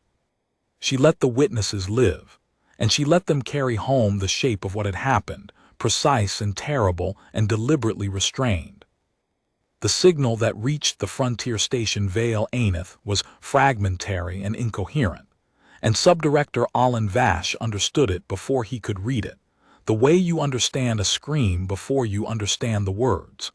She let the witnesses live, and she let them carry home the shape of what had happened, precise and terrible and deliberately restrained. The signal that reached the frontier station Vale Aneth was fragmentary and incoherent, and Subdirector Alan Vash understood it before he could read it, the way you understand a scream before you understand the words.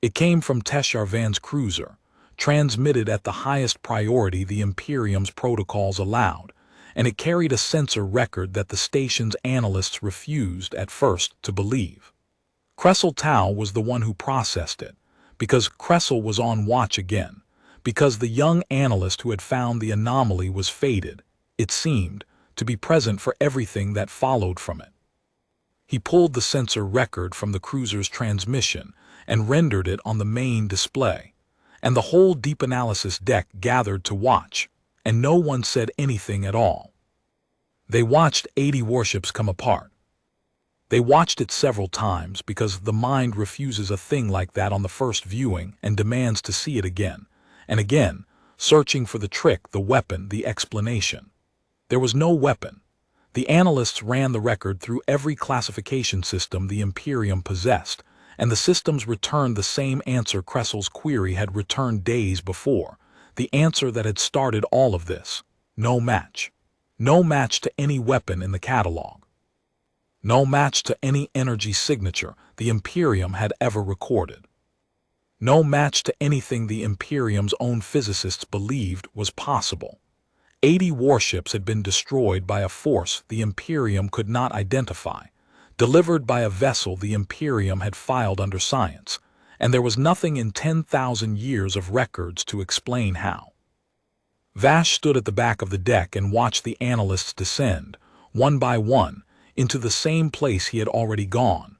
It came from Teshar Van's cruiser, transmitted at the highest priority the Imperium's protocols allowed, and it carried a sensor record that the station's analysts refused at first to believe. Cressel Tau was the one who processed it, because Cressel was on watch again, because the young analyst who had found the anomaly was fated, it seemed, to be present for everything that followed from it. He pulled the sensor record from the cruiser's transmission and rendered it on the main display, and the whole deep analysis deck gathered to watch, and no one said anything at all. They watched 80 warships come apart. They watched it several times because the mind refuses a thing like that on the first viewing and demands to see it again, and again, searching for the trick, the weapon, the explanation. There was no weapon. The analysts ran the record through every classification system the Imperium possessed, and the systems returned the same answer Cressel's query had returned days before, the answer that had started all of this: no match. No match to any weapon in the catalog. No match to any energy signature the Imperium had ever recorded. No match to anything the Imperium's own physicists believed was possible. 80 warships had been destroyed by a force the Imperium could not identify, delivered by a vessel the Imperium had filed under science, and there was nothing in 10,000 years of records to explain how. Vash stood at the back of the deck and watched the analysts descend, one by one, into the same place he had already gone.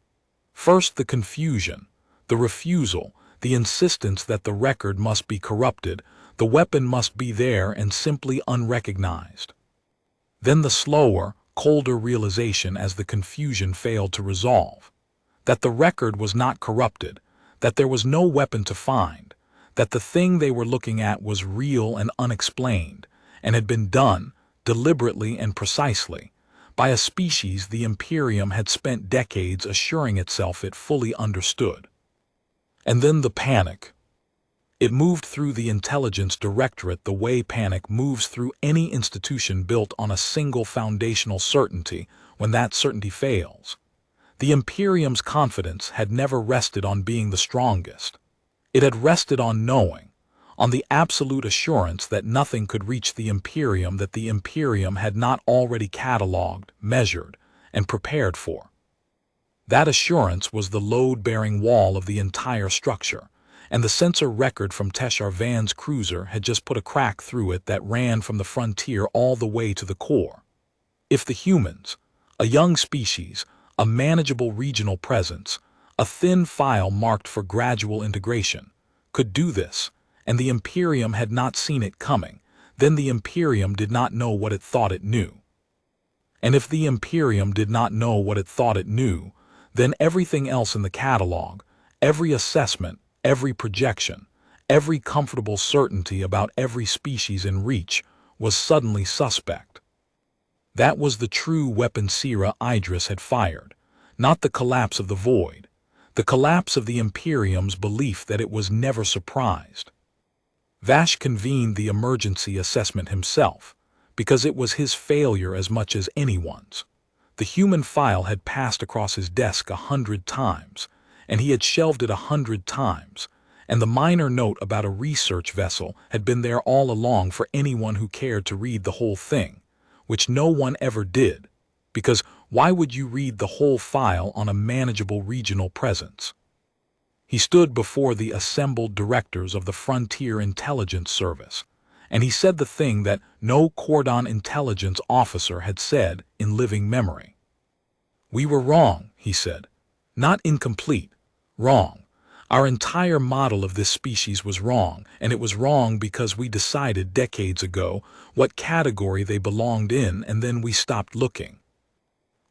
First the confusion, the refusal, the insistence that the record must be corrupted, the weapon must be there and simply unrecognized. Then the slower, colder realization as the confusion failed to resolve. That the record was not corrupted, that there was no weapon to find, that the thing they were looking at was real and unexplained, and had been done, deliberately and precisely, by a species the Imperium had spent decades assuring itself it fully understood. And then the panic. It moved through the Intelligence Directorate the way panic moves through any institution built on a single foundational certainty when that certainty fails. The Imperium's confidence had never rested on being the strongest. It had rested on knowing, on the absolute assurance that nothing could reach the Imperium that the Imperium had not already catalogued, measured, and prepared for. That assurance was the load-bearing wall of the entire structure, and the sensor record from Teshar Van's cruiser had just put a crack through it that ran from the frontier all the way to the core. If the humans, a young species, a manageable regional presence, a thin file marked for gradual integration, could do this, and the Imperium had not seen it coming, then the Imperium did not know what it thought it knew. And if the Imperium did not know what it thought it knew, then everything else in the catalog, every assessment, every projection, every comfortable certainty about every species in reach, was suddenly suspect. That was the true weapon Sira Idris had fired, not the collapse of the void, the collapse of the Imperium's belief that it was never surprised. Vash convened the emergency assessment himself, because it was his failure as much as anyone's. The human file had passed across his desk 100 times, and he had shelved it 100 times, and the minor note about a research vessel had been there all along for anyone who cared to read the whole thing, which no one ever did, because Why would you read the whole file on a manageable regional presence? He stood before the assembled directors of the Frontier Intelligence Service, and he said the thing that no Kordaan intelligence officer had said in living memory. "We were wrong," he said. "Not incomplete, wrong. Our entire model of this species was wrong, and it was wrong because we decided decades ago what category they belonged in, and then we stopped looking.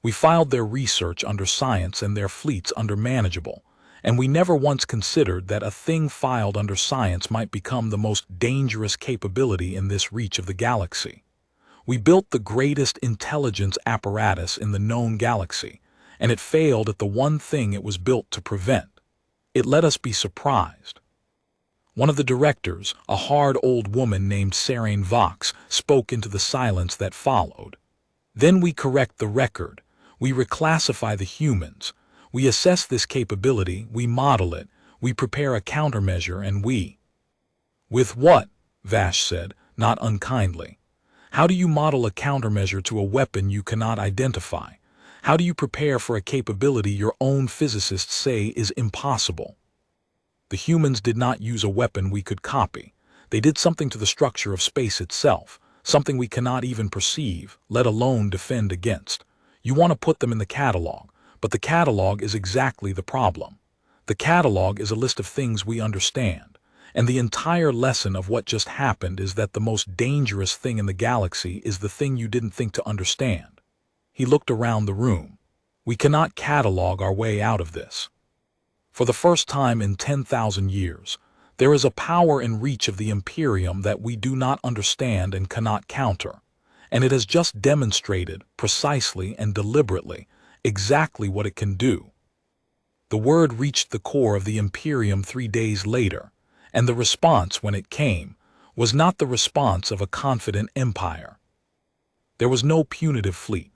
We filed their research under science and their fleets under manageable, and we never once considered that a thing filed under science might become the most dangerous capability in this reach of the galaxy. We built the greatest intelligence apparatus in the known galaxy, and it failed at the one thing it was built to prevent. It let us be surprised." One of the directors, a hard old woman named Serene Vox, spoke into the silence that followed. "Then we correct the record. We reclassify the humans. We assess this capability, we model it, we prepare a countermeasure, and we—" "With what?" Vash said, not unkindly. "How do you model a countermeasure to a weapon you cannot identify? How do you prepare for a capability your own physicists say is impossible?" "The humans did not use a weapon we could copy. They did something to the structure of space itself, something we cannot even perceive, let alone defend against. You want to put them in the catalog, but the catalog is exactly the problem. The catalog is a list of things we understand, and the entire lesson of what just happened is that the most dangerous thing in the galaxy is the thing you didn't think to understand." He looked around the room. "We cannot catalog our way out of this. For the first time in 10,000 years, there is a power in reach of the Imperium that we do not understand and cannot counter, and it has just demonstrated, precisely and deliberately, exactly what it can do." The word reached the core of the Imperium 3 days later, and the response, when it came, was not the response of a confident empire. There was no punitive fleet.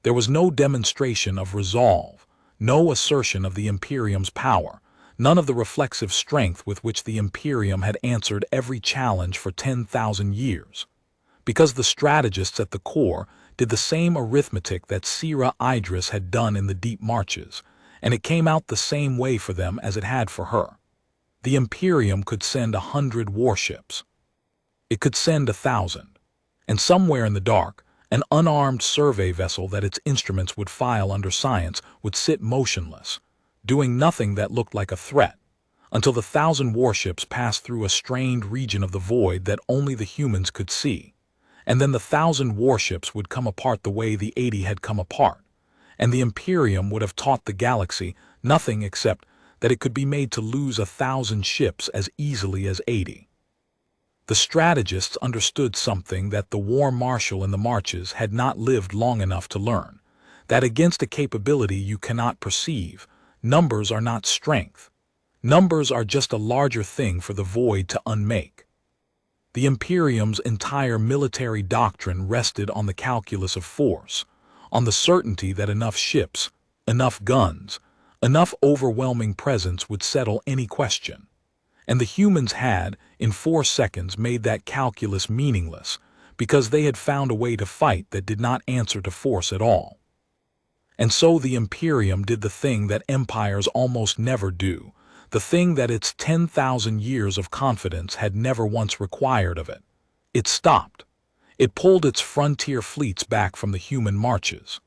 There was no demonstration of resolve, no assertion of the Imperium's power, none of the reflexive strength with which the Imperium had answered every challenge for 10,000 years. Because the strategists at the core did the same arithmetic that Sira Idris had done in the deep marches, and it came out the same way for them as it had for her. The Imperium could send 100 warships. It could send 1,000. And somewhere in the dark, an unarmed survey vessel that its instruments would file under science would sit motionless, doing nothing that looked like a threat, until the 1,000 warships passed through a strained region of the void that only the humans could see. And then the 1,000 warships would come apart the way the 80 had come apart, and the Imperium would have taught the galaxy nothing except that it could be made to lose 1,000 ships as easily as 80. The strategists understood something that the war marshal in the marches had not lived long enough to learn, that against a capability you cannot perceive, numbers are not strength. Numbers are just a larger thing for the void to unmake. The Imperium's entire military doctrine rested on the calculus of force, on the certainty that enough ships, enough guns, enough overwhelming presence would settle any question. And the humans had, in 4 seconds, made that calculus meaningless, because they had found a way to fight that did not answer to force at all. And so the Imperium did the thing that empires almost never do, the thing that its 10,000 years of confidence had never once required of it. It stopped. It pulled its frontier fleets back from the human marches.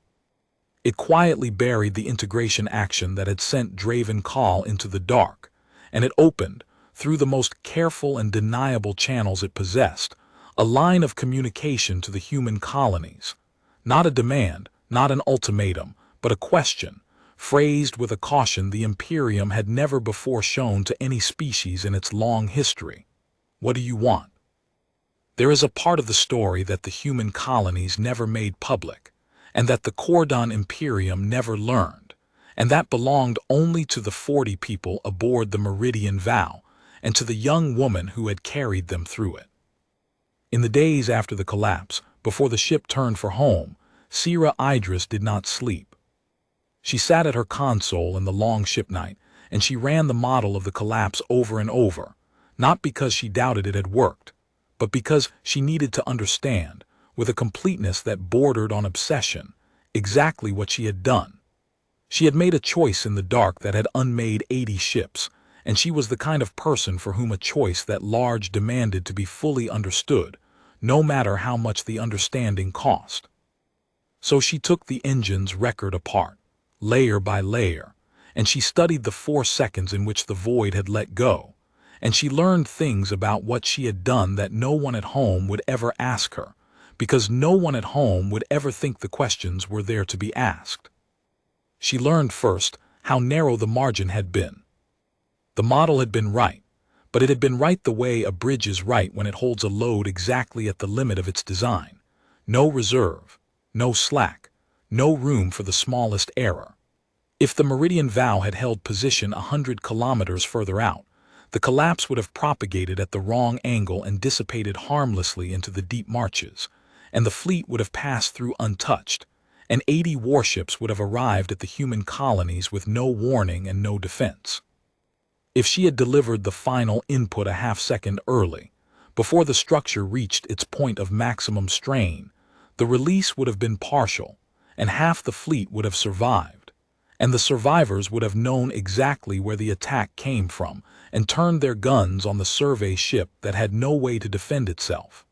It quietly buried the integration action that had sent Draven Call into the dark, and it opened, through the most careful and deniable channels it possessed, a line of communication to the human colonies. Not a demand, not an ultimatum, but a question, phrased with a caution the Imperium had never before shown to any species in its long history. What do you want? There is a part of the story that the human colonies never made public, and that the Kordaan Imperium never learned, and that belonged only to the 40 people aboard the Meridian Vow, and to the young woman who had carried them through it. In the days after the collapse, before the ship turned for home, Sira Idris did not sleep. She sat at her console in the long ship night, and she ran the model of the collapse over and over, not because she doubted it had worked, but because she needed to understand, with a completeness that bordered on obsession, exactly what she had done. She had made a choice in the dark that had unmade 80 ships, and she was the kind of person for whom a choice that large demanded to be fully understood, no matter how much the understanding cost. So she took the engine's record apart, layer by layer, and she studied the 4 seconds in which the void had let go, and she learned things about what she had done that no one at home would ever ask her, because no one at home would ever think the questions were there to be asked. She learned first how narrow the margin had been. The model had been right, but it had been right the way a bridge is right when it holds a load exactly at the limit of its design. No reserve, no slack, no room for the smallest error. If the meridian vow had held position 100 kilometers further out, the collapse would have propagated at the wrong angle and dissipated harmlessly into the deep marches, and the fleet would have passed through untouched, and 80 warships would have arrived at the human colonies with no warning and no defense. If she had delivered the final input a half-second early, before the structure reached its point of maximum strain, the release would have been partial, and half the fleet would have survived, and the survivors would have known exactly where the attack came from and turned their guns on the survey ship that had no way to defend itself.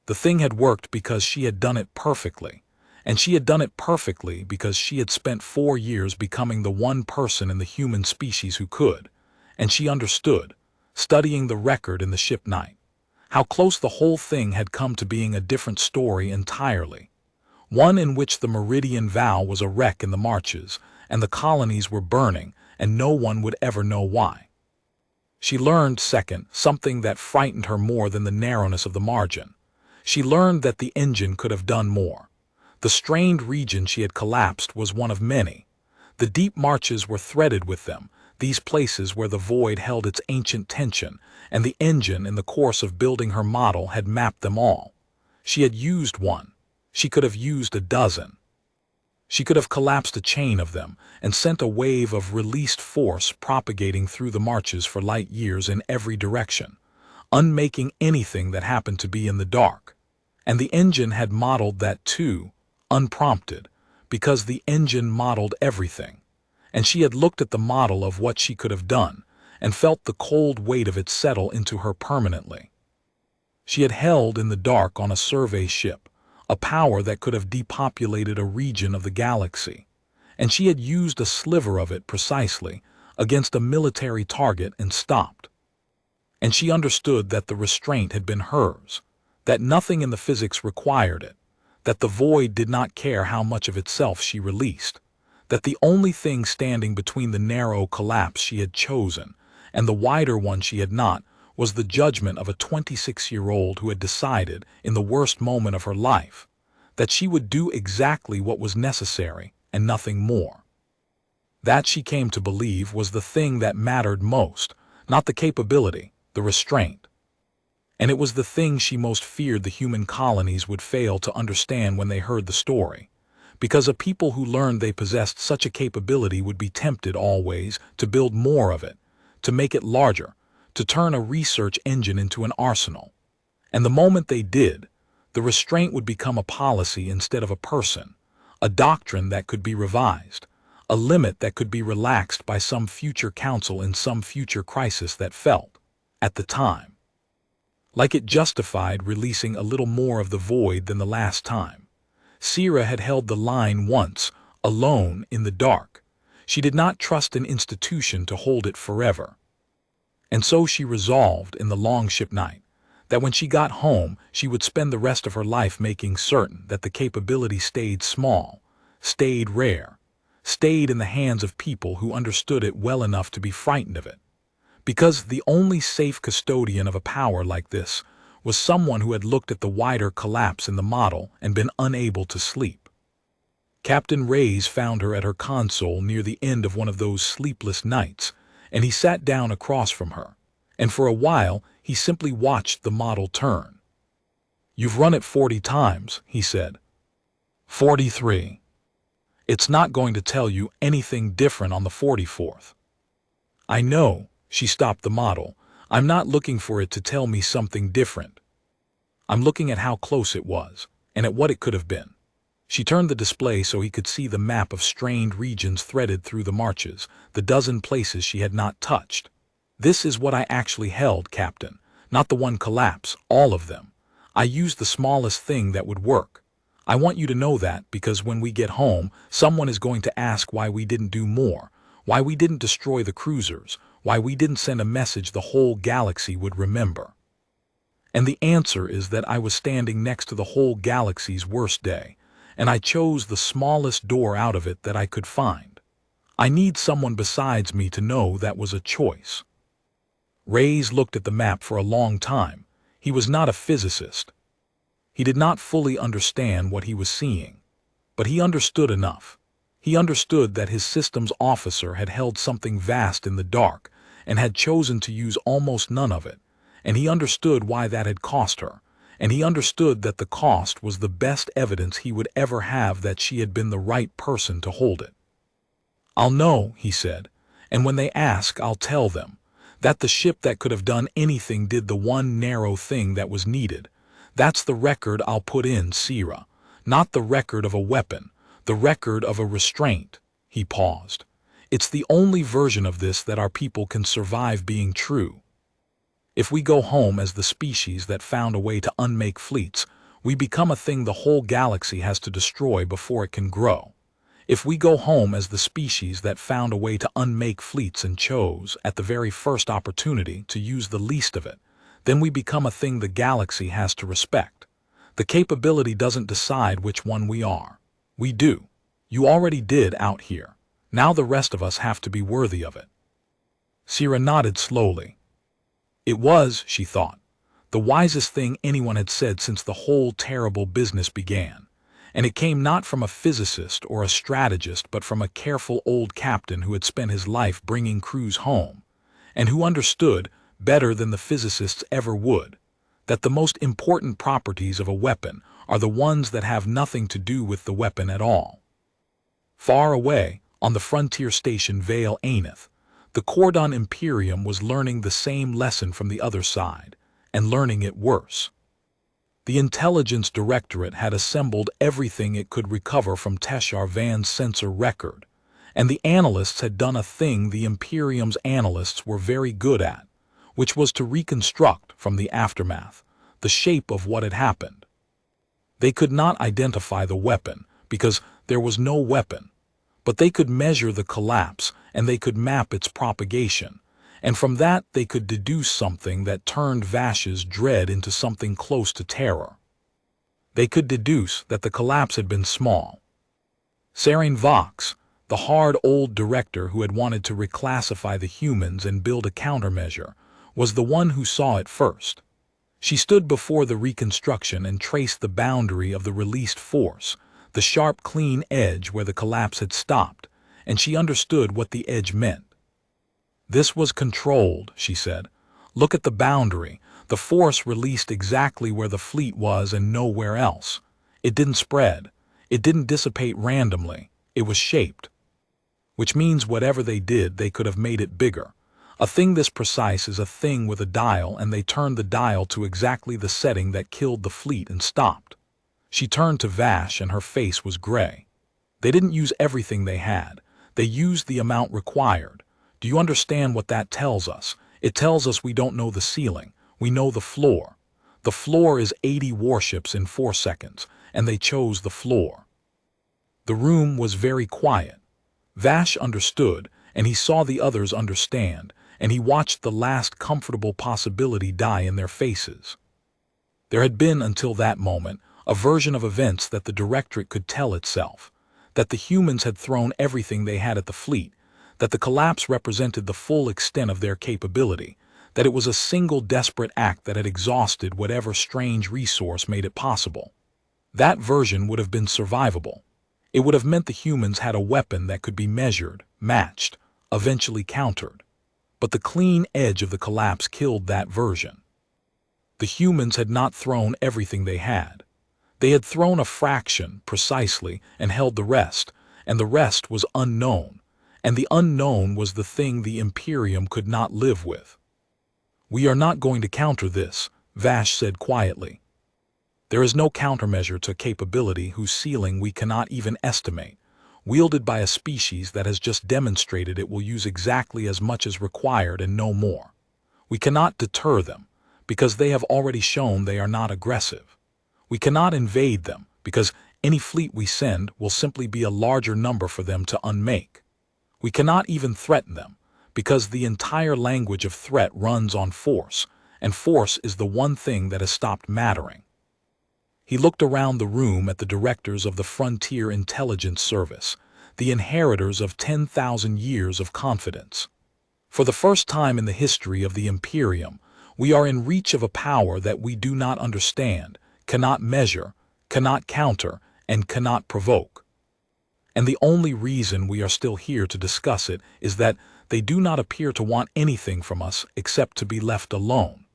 The thing had worked because she had done it perfectly, and she had done it perfectly because she had spent 4 years becoming the one person in the human species who could, and she understood, studying the record in the ship night, how close the whole thing had come to being a different story entirely, one in which the meridian vow was a wreck in the marches, and the colonies were burning, and no one would ever know why. She learned, second, something that frightened her more than the narrowness of the margin. She learned that the engine could have done more. The strained region she had collapsed was one of many. The deep marches were threaded with them, these places where the void held its ancient tension, and the engine in the course of building her model had mapped them all. She had used one. She could have used a dozen. She could have collapsed a chain of them and sent a wave of released force propagating through the marches for light years in every direction, unmaking anything that happened to be in the dark. And the engine had modeled that too, unprompted, because the engine modeled everything. And she had looked at the model of what she could have done and felt the cold weight of it settle into her permanently. She had held in the dark on a survey ship, a power that could have depopulated a region of the galaxy, and she had used a sliver of it precisely against a military target and stopped. And she understood that the restraint had been hers, that nothing in the physics required it, that the void did not care how much of itself she released, that the only thing standing between the narrow collapse she had chosen and the wider one she had not was the judgment of a 26-year-old who had decided, in the worst moment of her life, that she would do exactly what was necessary and nothing more. That, she came to believe, was the thing that mattered most, not the capability, the restraint. And it was the thing she most feared the human colonies would fail to understand when they heard the story, because a people who learned they possessed such a capability would be tempted always to build more of it, to make it larger, to turn a research engine into an arsenal. And the moment they did, the restraint would become a policy instead of a person, a doctrine that could be revised, a limit that could be relaxed by some future council in some future crisis that felt, at the time, like it justified releasing a little more of the void than the last time. Sierra had held the line once, alone in the dark. She did not trust an institution to hold it forever. And so she resolved in the long ship night that when she got home she would spend the rest of her life making certain that the capability stayed small, stayed rare, stayed in the hands of people who understood it well enough to be frightened of it. Because the only safe custodian of a power like this was someone who had looked at the wider collapse in the model and been unable to sleep. Captain Reyes found her at her console near the end of one of those sleepless nights, and he sat down across from her, and for a while he simply watched the model turn. "You've run it 40 times, he said. 43. It's not going to tell you anything different on the 44th. I know, she stopped the model. I'm not looking for it to tell me something different. I'm looking at how close it was, and at what it could have been. She turned the display so he could see the map of strained regions threaded through the marches, the dozen places she had not touched. "This is what I actually held, Captain. Not the one collapse, all of them. I used the smallest thing that would work. I want you to know that because when we get home, someone is going to ask why we didn't do more, why we didn't destroy the cruisers, why we didn't send a message the whole galaxy would remember. And the answer is that I was standing next to the whole galaxy's worst day, and I chose the smallest door out of it that I could find. I need someone besides me to know that was a choice." Reyes looked at the map for a long time. He was not a physicist. He did not fully understand what he was seeing, but he understood enough. He understood that his systems officer had held something vast in the dark and had chosen to use almost none of it, and he understood why that had cost her, and he understood that the cost was the best evidence he would ever have that she had been the right person to hold it. "I'll know," he said, "and when they ask, I'll tell them that the ship that could have done anything did the one narrow thing that was needed. That's the record I'll put in, Sierra. Not the record of a weapon, the record of a restraint." He paused. "It's the only version of this that our people can survive being true. If we go home as the species that found a way to unmake fleets, we become a thing the whole galaxy has to destroy before it can grow. If we go home as the species that found a way to unmake fleets and chose, at the very first opportunity, to use the least of it, then we become a thing the galaxy has to respect. The capability doesn't decide which one we are. We do. You already did out here. Now the rest of us have to be worthy of it." Sierra nodded slowly. It was, she thought, the wisest thing anyone had said since the whole terrible business began. And it came not from a physicist or a strategist but from a careful old captain who had spent his life bringing crews home, and who understood, better than the physicists ever would, that the most important properties of a weapon are the ones that have nothing to do with the weapon at all. Far away, on the frontier station Vale Aneth, the Kordaan Imperium was learning the same lesson from the other side, and learning it worse. The Intelligence Directorate had assembled everything it could recover from Teshar Van's sensor record, and the analysts had done a thing the Imperium's analysts were very good at, which was to reconstruct from the aftermath the shape of what had happened. They could not identify the weapon because there was no weapon, but they could measure the collapse and they could map its propagation, and from that they could deduce something that turned Vash's dread into something close to terror. They could deduce that the collapse had been small. Saren Vox, the hard old director who had wanted to reclassify the humans and build a countermeasure, was the one who saw it first. She stood before the reconstruction and traced the boundary of the released force, the sharp, clean edge where the collapse had stopped, and she understood what the edge meant. "This was controlled," she said. "Look at the boundary. The force released exactly where the fleet was and nowhere else. It didn't spread. It didn't dissipate randomly. It was shaped. Which means whatever they did, they could have made it bigger. A thing this precise is a thing with a dial, and they turned the dial to exactly the setting that killed the fleet and stopped." She turned to Vash and her face was gray. "They didn't use everything they had. They used the amount required. Do you understand what that tells us? It tells us we don't know the ceiling. We know the floor. The floor is 80 warships in 4 seconds, and they chose the floor." The room was very quiet. Vash understood, and he saw the others understand, and he watched the last comfortable possibility die in their faces. There had been, until that moment, a version of events that the Directorate could tell itself, that the humans had thrown everything they had at the fleet, that the collapse represented the full extent of their capability, that it was a single desperate act that had exhausted whatever strange resource made it possible. That version would have been survivable. It would have meant the humans had a weapon that could be measured, matched, eventually countered. But the clean edge of the collapse killed that version. The humans had not thrown everything they had. They had thrown a fraction, precisely, and held the rest, and the rest was unknown, and the unknown was the thing the Imperium could not live with. "We are not going to counter this," Vash said quietly. There is no countermeasure to capability whose ceiling we cannot even estimate, wielded by a species that has just demonstrated it will use exactly as much as required and no more. We cannot deter them, because they have already shown they are not aggressive. We cannot invade them, because any fleet we send will simply be a larger number for them to unmake. We cannot even threaten them, because the entire language of threat runs on force, and force is the one thing that has stopped mattering. He looked around the room at the directors of the Frontier Intelligence Service, the inheritors of 10,000 years of confidence. For the first time in the history of the Imperium, we are in reach of a power that we do not understand, cannot measure, cannot counter, and cannot provoke. And the only reason we are still here to discuss it is that they do not appear to want anything from us except to be left alone.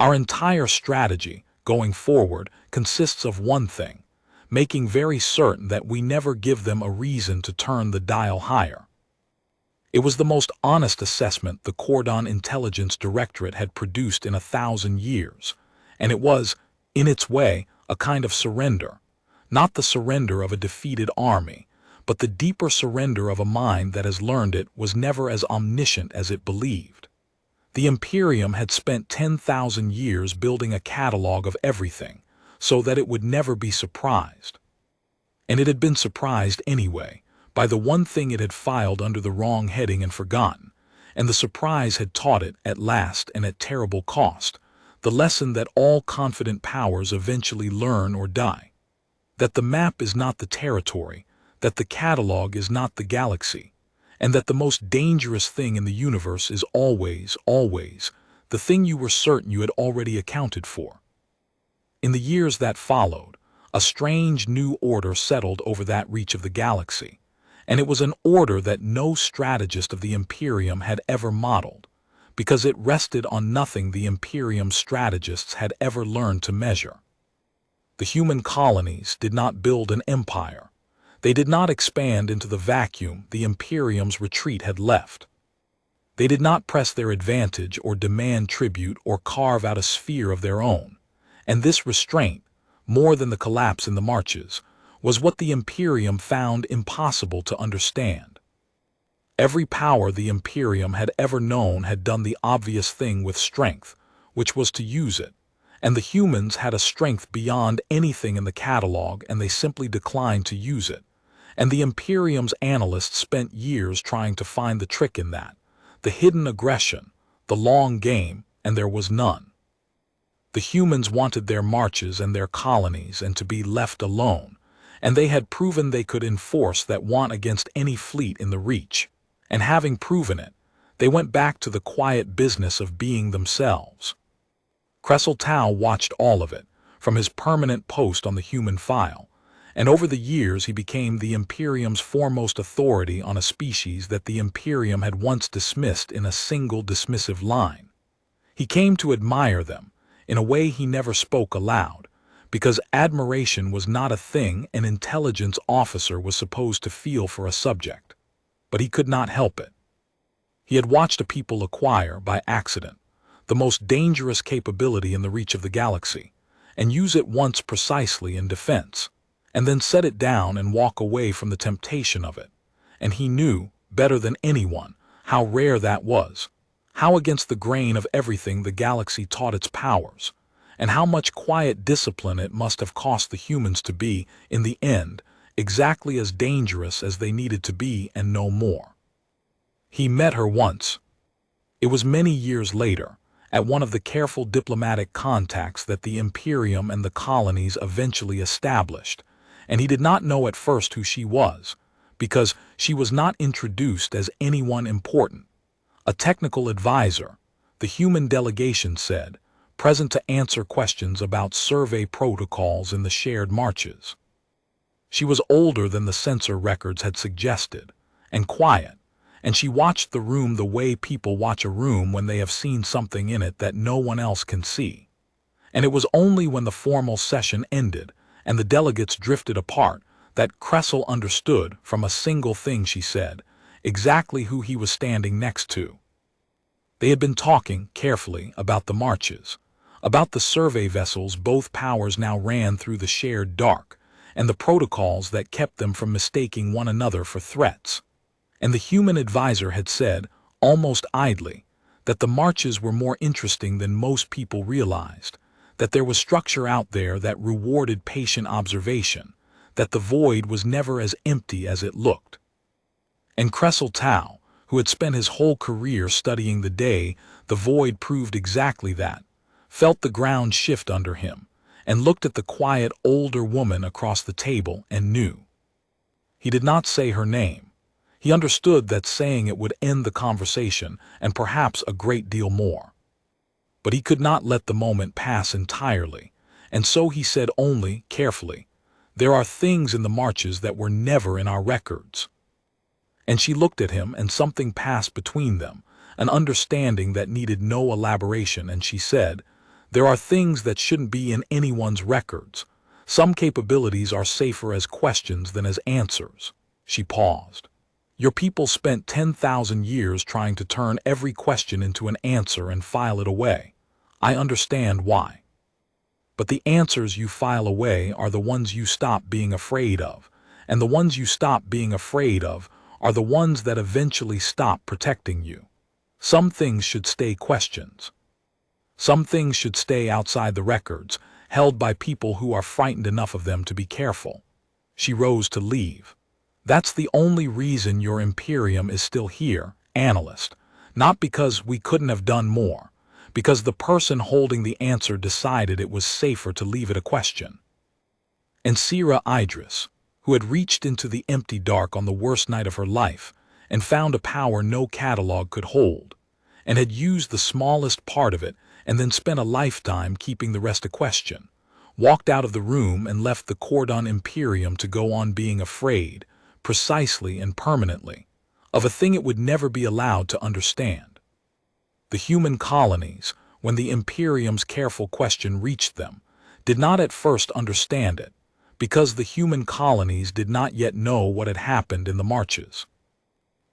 Our entire strategy, going forward, consists of one thing: making very certain that we never give them a reason to turn the dial higher. It was the most honest assessment the Kordaan Intelligence Directorate had produced in 1,000 years, and it was, in its way, a kind of surrender. Not the surrender of a defeated army, but the deeper surrender of a mind that has learned it was never as omniscient as it believed. The Imperium had spent 10,000 years building a catalog of everything, so that it would never be surprised. And it had been surprised anyway, by the one thing it had filed under the wrong heading and forgotten, and the surprise had taught it, at last and at terrible cost, the lesson that all confident powers eventually learn or die. That the map is not the territory, that the catalog is not the galaxy, and that the most dangerous thing in the universe is always, always, the thing you were certain you had already accounted for. In the years that followed, a strange new order settled over that reach of the galaxy, and it was an order that no strategist of the Imperium had ever modeled, because it rested on nothing the Imperium strategists had ever learned to measure. The human colonies did not build an empire. They did not expand into the vacuum the Imperium's retreat had left. They did not press their advantage or demand tribute or carve out a sphere of their own, and this restraint, more than the collapse in the marches, was what the Imperium found impossible to understand. Every power the Imperium had ever known had done the obvious thing with strength, which was to use it, and the humans had a strength beyond anything in the catalog, and they simply declined to use it. And the Imperium's analysts spent years trying to find the trick in that, the hidden aggression, the long game, and there was none. The humans wanted their marches and their colonies and to be left alone, and they had proven they could enforce that want against any fleet in the Reach, and having proven it, they went back to the quiet business of being themselves. Kressel Tau watched all of it, from his permanent post on the human file, and over the years he became the Imperium's foremost authority on a species that the Imperium had once dismissed in a single dismissive line. He came to admire them, in a way he never spoke aloud, because admiration was not a thing an intelligence officer was supposed to feel for a subject. But he could not help it. He had watched a people acquire, by accident, the most dangerous capability in the reach of the galaxy, and use it once precisely in defense, and then set it down and walk away from the temptation of it. And he knew, better than anyone, how rare that was, how against the grain of everything the galaxy taught its powers, and how much quiet discipline it must have cost the humans to be, in the end, exactly as dangerous as they needed to be and no more. He met her once. It was many years later, at one of the careful diplomatic contacts that the Imperium and the colonies eventually established, and he did not know at first who she was, because she was not introduced as anyone important. A technical advisor, the human delegation said, present to answer questions about survey protocols in the shared marches. She was older than the sensor records had suggested, and quiet, and she watched the room the way people watch a room when they have seen something in it that no one else can see. And it was only when the formal session ended and the delegates drifted apart that Kressel understood, from a single thing she said, exactly who he was standing next to. They had been talking, carefully, about the marches, About the survey vessels both powers now ran through the shared dark, and the protocols that kept them from mistaking one another for threats. And the human advisor had said, almost idly, that the marches were more interesting than most people realized, that there was structure out there that rewarded patient observation, that the void was never as empty as it looked. And Cressel Tau, who had spent his whole career studying the day the void proved exactly that, felt the ground shift under him, and looked at the quiet older woman across the table and knew. He did not say her name. He understood that saying it would end the conversation and perhaps a great deal more. But he could not let the moment pass entirely, and so he said only, carefully, "There are things in the marches that were never in our records." And she looked at him, and something passed between them, an understanding that needed no elaboration, and she said, "There are things that shouldn't be in anyone's records. Some capabilities are safer as questions than as answers." She paused. "Your people spent 10,000 years trying to turn every question into an answer and file it away. I understand why. But the answers you file away are the ones you stop being afraid of, and the ones you stop being afraid of are the ones that eventually stop protecting you. Some things should stay questions. Some things should stay outside the records, held by people who are frightened enough of them to be careful." She rose to leave. "That's the only reason your Imperium is still here, analyst. Not because we couldn't have done more. Because the person holding the answer decided it was safer to leave it a question." And Sira Idris, who had reached into the empty dark on the worst night of her life and found a power no catalog could hold, and had used the smallest part of it and then spent a lifetime keeping the rest a question, walked out of the room and left the Kordaan Imperium to go on being afraid, precisely and permanently, of a thing it would never be allowed to understand. The human colonies, when the Imperium's careful question reached them, did not at first understand it, because the human colonies did not yet know what had happened in the marches.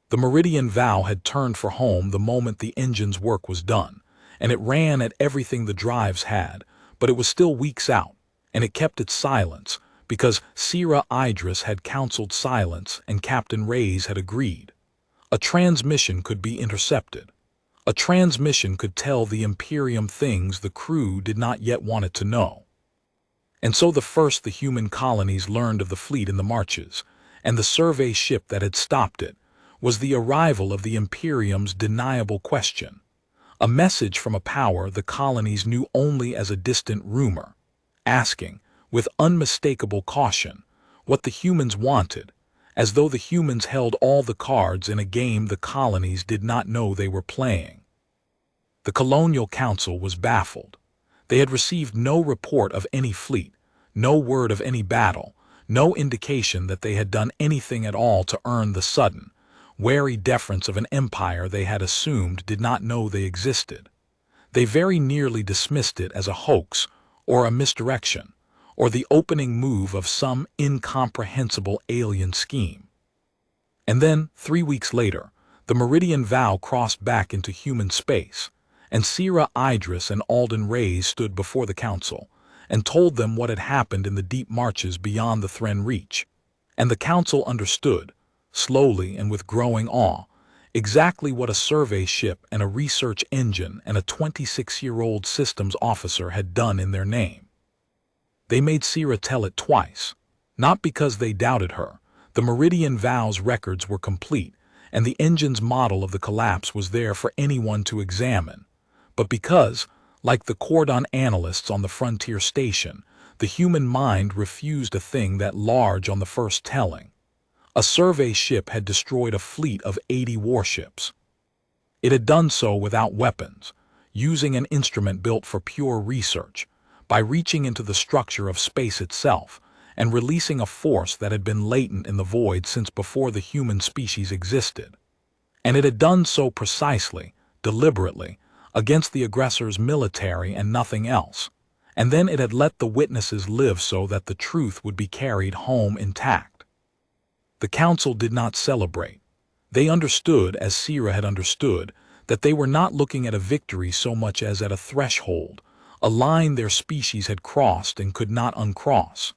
The Meridian Vow had turned for home the moment the engine's work was done, and it ran at everything the drives had, but it was still weeks out, and it kept its silence, because Sira Idris had counseled silence and Captain Reyes had agreed. A transmission could be intercepted. A transmission could tell the Imperium things the crew did not yet want it to know. And so the human colonies learned of the fleet in the marches, and the survey ship that had stopped it, was the arrival of the Imperium's deniable question. A message from a power the colonies knew only as a distant rumor, asking, with unmistakable caution, what the humans wanted, as though the humans held all the cards in a game the colonies did not know they were playing. The Colonial Council was baffled. They had received no report of any fleet, no word of any battle, no indication that they had done anything at all to earn the sudden, wary deference of an empire they had assumed did not know they existed. They very nearly dismissed it as a hoax, or a misdirection, or the opening move of some incomprehensible alien scheme. And then, 3 weeks later, the Meridian Vow crossed back into human space, and Sira Idris and Alden Reyes stood before the council, and told them what had happened in the deep marches beyond the Thren Reach. And the council understood, slowly and with growing awe, exactly what a survey ship and a research engine and a 26-year-old systems officer had done in their name. They made Sira tell it twice, not because they doubted her. The Meridian Vow's records were complete, and the engine's model of the collapse was there for anyone to examine, but because, like the Kordaan analysts on the frontier station, the human mind refused a thing that large on the first telling. A survey ship had destroyed a fleet of 80 warships. It had done so without weapons, using an instrument built for pure research, by reaching into the structure of space itself and releasing a force that had been latent in the void since before the human species existed. And it had done so precisely, deliberately, against the aggressor's military and nothing else. And then it had let the witnesses live so that the truth would be carried home intact. The council did not celebrate. They understood, as Sira had understood, that they were not looking at a victory so much as at a threshold, a line their species had crossed and could not uncross.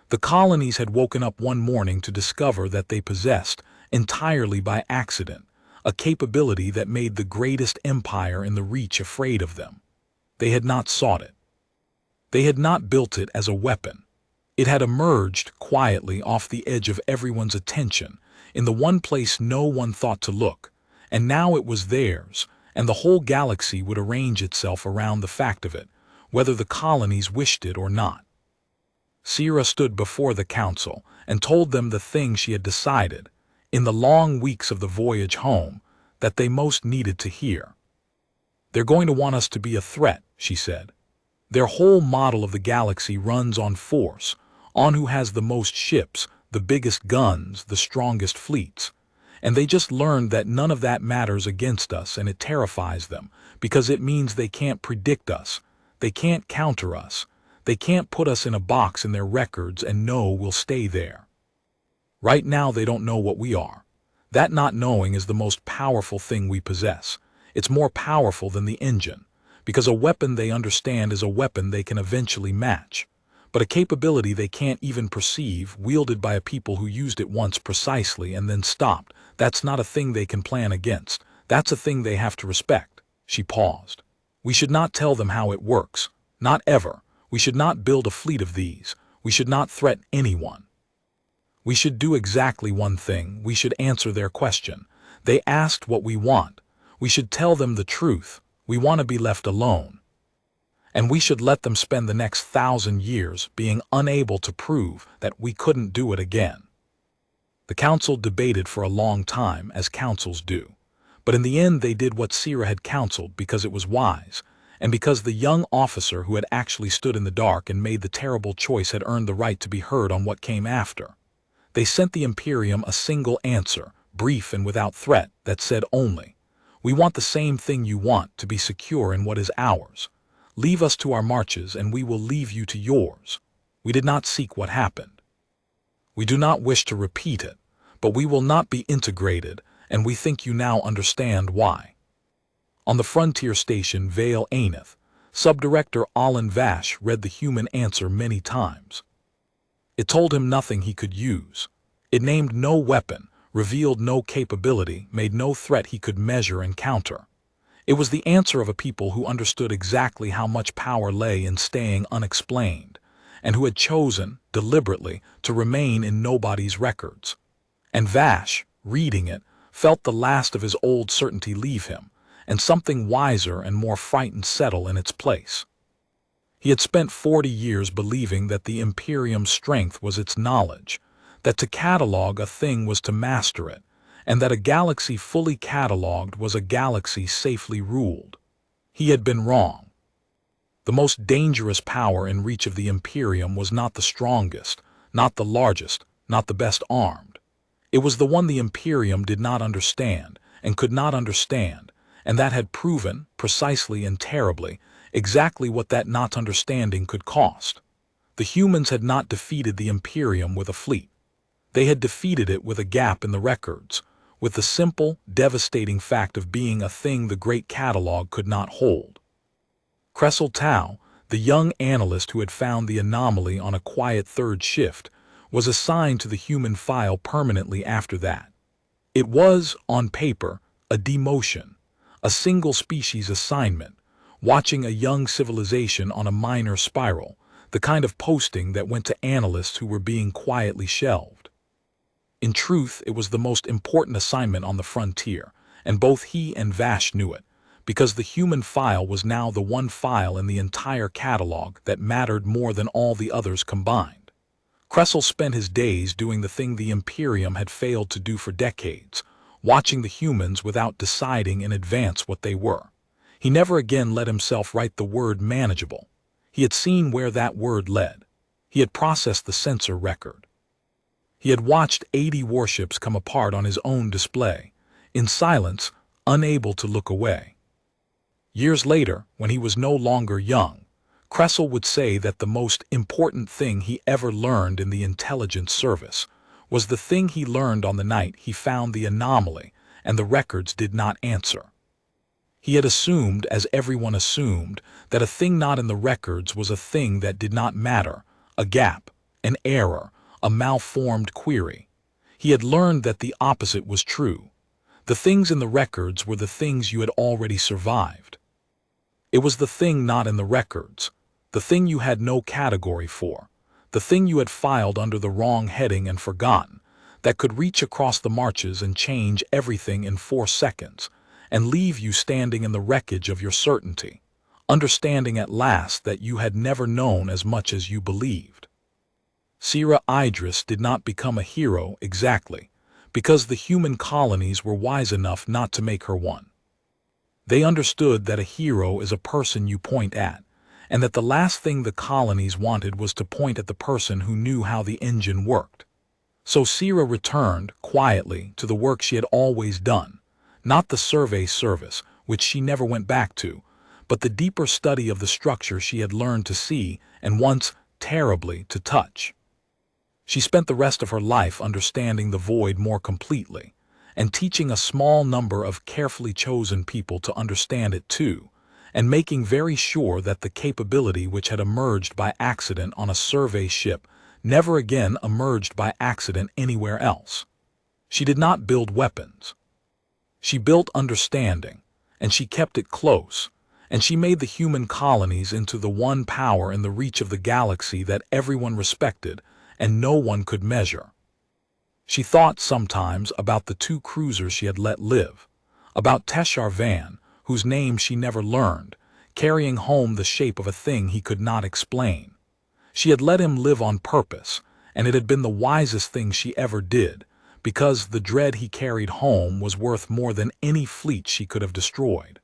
The colonies had woken up one morning to discover that they possessed, entirely by accident, a capability that made the greatest empire in the Reach afraid of them. They had not sought it. They had not built it as a weapon. It had emerged quietly off the edge of everyone's attention, in the one place no one thought to look, and now it was theirs, and the whole galaxy would arrange itself around the fact of it, whether the colonies wished it or not. Sierra stood before the council and told them the thing she had decided, in the long weeks of the voyage home, that they most needed to hear. "They're going to want us to be a threat," she said. "Their whole model of the galaxy runs on force, on who has the most ships, the biggest guns, the strongest fleets. And they just learned that none of that matters against us, and it terrifies them, because it means they can't predict us, they can't counter us, they can't put us in a box in their records and know we'll stay there. Right now they don't know what we are. That not knowing is the most powerful thing we possess. It's more powerful than the engine, because a weapon they understand is a weapon they can eventually match. But a capability they can't even perceive, wielded by a people who used it once precisely and then stopped, that's not a thing they can plan against. That's a thing they have to respect." She paused. "We should not tell them how it works. Not ever. We should not build a fleet of these. We should not threaten anyone. We should do exactly one thing. We should answer their question. They asked what we want. We should tell them the truth. We want to be left alone. And we should let them spend the next 1,000 years being unable to prove that we couldn't do it again." The council debated for a long time, as councils do. But in the end they did what Sierra had counseled because it was wise, and because the young officer who had actually stood in the dark and made the terrible choice had earned the right to be heard on what came after. They sent the Imperium a single answer, brief and without threat, that said only, "We want the same thing you want, to be secure in what is ours. Leave us to our marches and we will leave you to yours. We did not seek what happened. We do not wish to repeat it, but we will not be integrated, and we think you now understand why." On the frontier station Vale Aneth, Subdirector Alan Vash read the human answer many times. It told him nothing he could use. It named no weapon, revealed no capability, made no threat he could measure and counter. It was the answer of a people who understood exactly how much power lay in staying unexplained, and who had chosen, deliberately, to remain in nobody's records. And Vash, reading it, felt the last of his old certainty leave him, and something wiser and more frightened settle in its place. He had spent 40 years believing that the Imperium's strength was its knowledge, that to catalog a thing was to master it, and that a galaxy fully cataloged was a galaxy safely ruled. He had been wrong. The most dangerous power in reach of the Imperium was not the strongest, not the largest, not the best armed. It was the one the Imperium did not understand, and could not understand, and that had proven, precisely and terribly, exactly what that not understanding could cost. The humans had not defeated the Imperium with a fleet. They had defeated it with a gap in the records, with the simple, devastating fact of being a thing the great catalog could not hold. Cressel Tau, the young analyst who had found the anomaly on a quiet third shift, was assigned to the human file permanently after that. It was, on paper, a demotion, a single-species assignment, watching a young civilization on a minor spiral, the kind of posting that went to analysts who were being quietly shelved. In truth, it was the most important assignment on the frontier, and both he and Vash knew it, because the human file was now the one file in the entire catalog that mattered more than all the others combined. Cressel spent his days doing the thing the Imperium had failed to do for decades, watching the humans without deciding in advance what they were. He never again let himself write the word manageable. He had seen where that word led. He had processed the sensor record. He had watched 80 warships come apart on his own display, in silence, unable to look away. Years later, when he was no longer young, Cressel would say that the most important thing he ever learned in the intelligence service was the thing he learned on the night he found the anomaly and the records did not answer. He had assumed, as everyone assumed, that a thing not in the records was a thing that did not matter, a gap, an error, a malformed query. He had learned that the opposite was true. The things in the records were the things you had already survived. It was the thing not in the records, the thing you had no category for, the thing you had filed under the wrong heading and forgotten, that could reach across the marches and change everything in 4 seconds, and leave you standing in the wreckage of your certainty, understanding at last that you had never known as much as you believed. Sira Idris did not become a hero exactly, because the human colonies were wise enough not to make her one. They understood that a hero is a person you point at, and that the last thing the colonies wanted was to point at the person who knew how the engine worked. So Sira returned, quietly, to the work she had always done, not the survey service, which she never went back to, but the deeper study of the structure she had learned to see and once, terribly, to touch. She spent the rest of her life understanding the void more completely, and teaching a small number of carefully chosen people to understand it too, and making very sure that the capability which had emerged by accident on a survey ship never again emerged by accident anywhere else. She did not build weapons. She built understanding, and she kept it close, and she made the human colonies into the one power in the reach of the galaxy that everyone respected and no one could measure. She thought sometimes about the 2 cruisers she had let live, about Teshar Van, whose name she never learned, carrying home the shape of a thing he could not explain. She had let him live on purpose, and it had been the wisest thing she ever did, because the dread he carried home was worth more than any fleet she could have destroyed.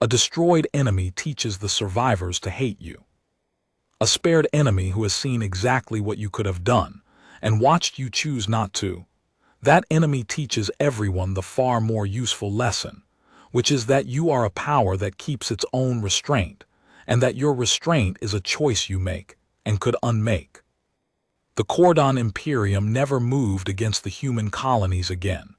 A destroyed enemy teaches the survivors to hate you. A spared enemy who has seen exactly what you could have done, and watched you choose not to. That enemy teaches everyone the far more useful lesson, which is that you are a power that keeps its own restraint, and that your restraint is a choice you make, and could unmake. The Kordaan Imperium never moved against the human colonies again.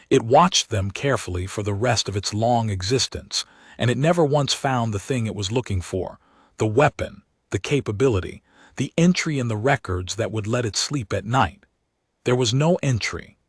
It watched them carefully for the rest of its long existence, and it never once found the thing it was looking for, the weapon, the capability, the entry in the records that would let it sleep at night. There was no entry.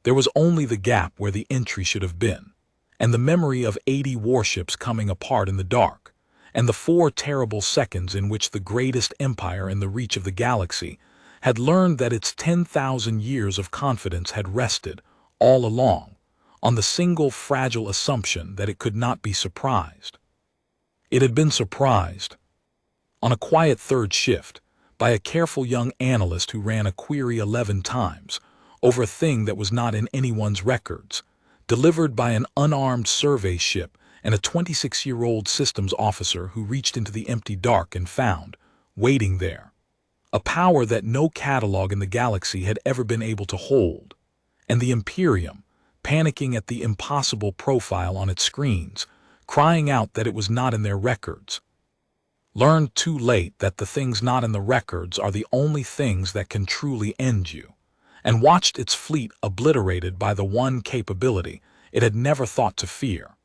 There was only the gap where the entry should have been, and the memory of 80 warships coming apart in the dark, and the 4 terrible seconds in which the greatest empire in the reach of the galaxy had learned that its 10,000 years of confidence had rested, all along, on the single fragile assumption that it could not be surprised. It had been surprised, on a quiet 3rd shift, by a careful young analyst who ran a query 11 times, over a thing that was not in anyone's records, delivered by an unarmed survey ship and a 26-year-old systems officer who reached into the empty dark and found, waiting there, a power that no catalog in the galaxy had ever been able to hold, and the Imperium, panicking at the impossible profile on its screens, crying out that it was not in their records, learned too late that the things not in the records are the only things that can truly end you, and watched its fleet obliterated by the one capability it had never thought to fear.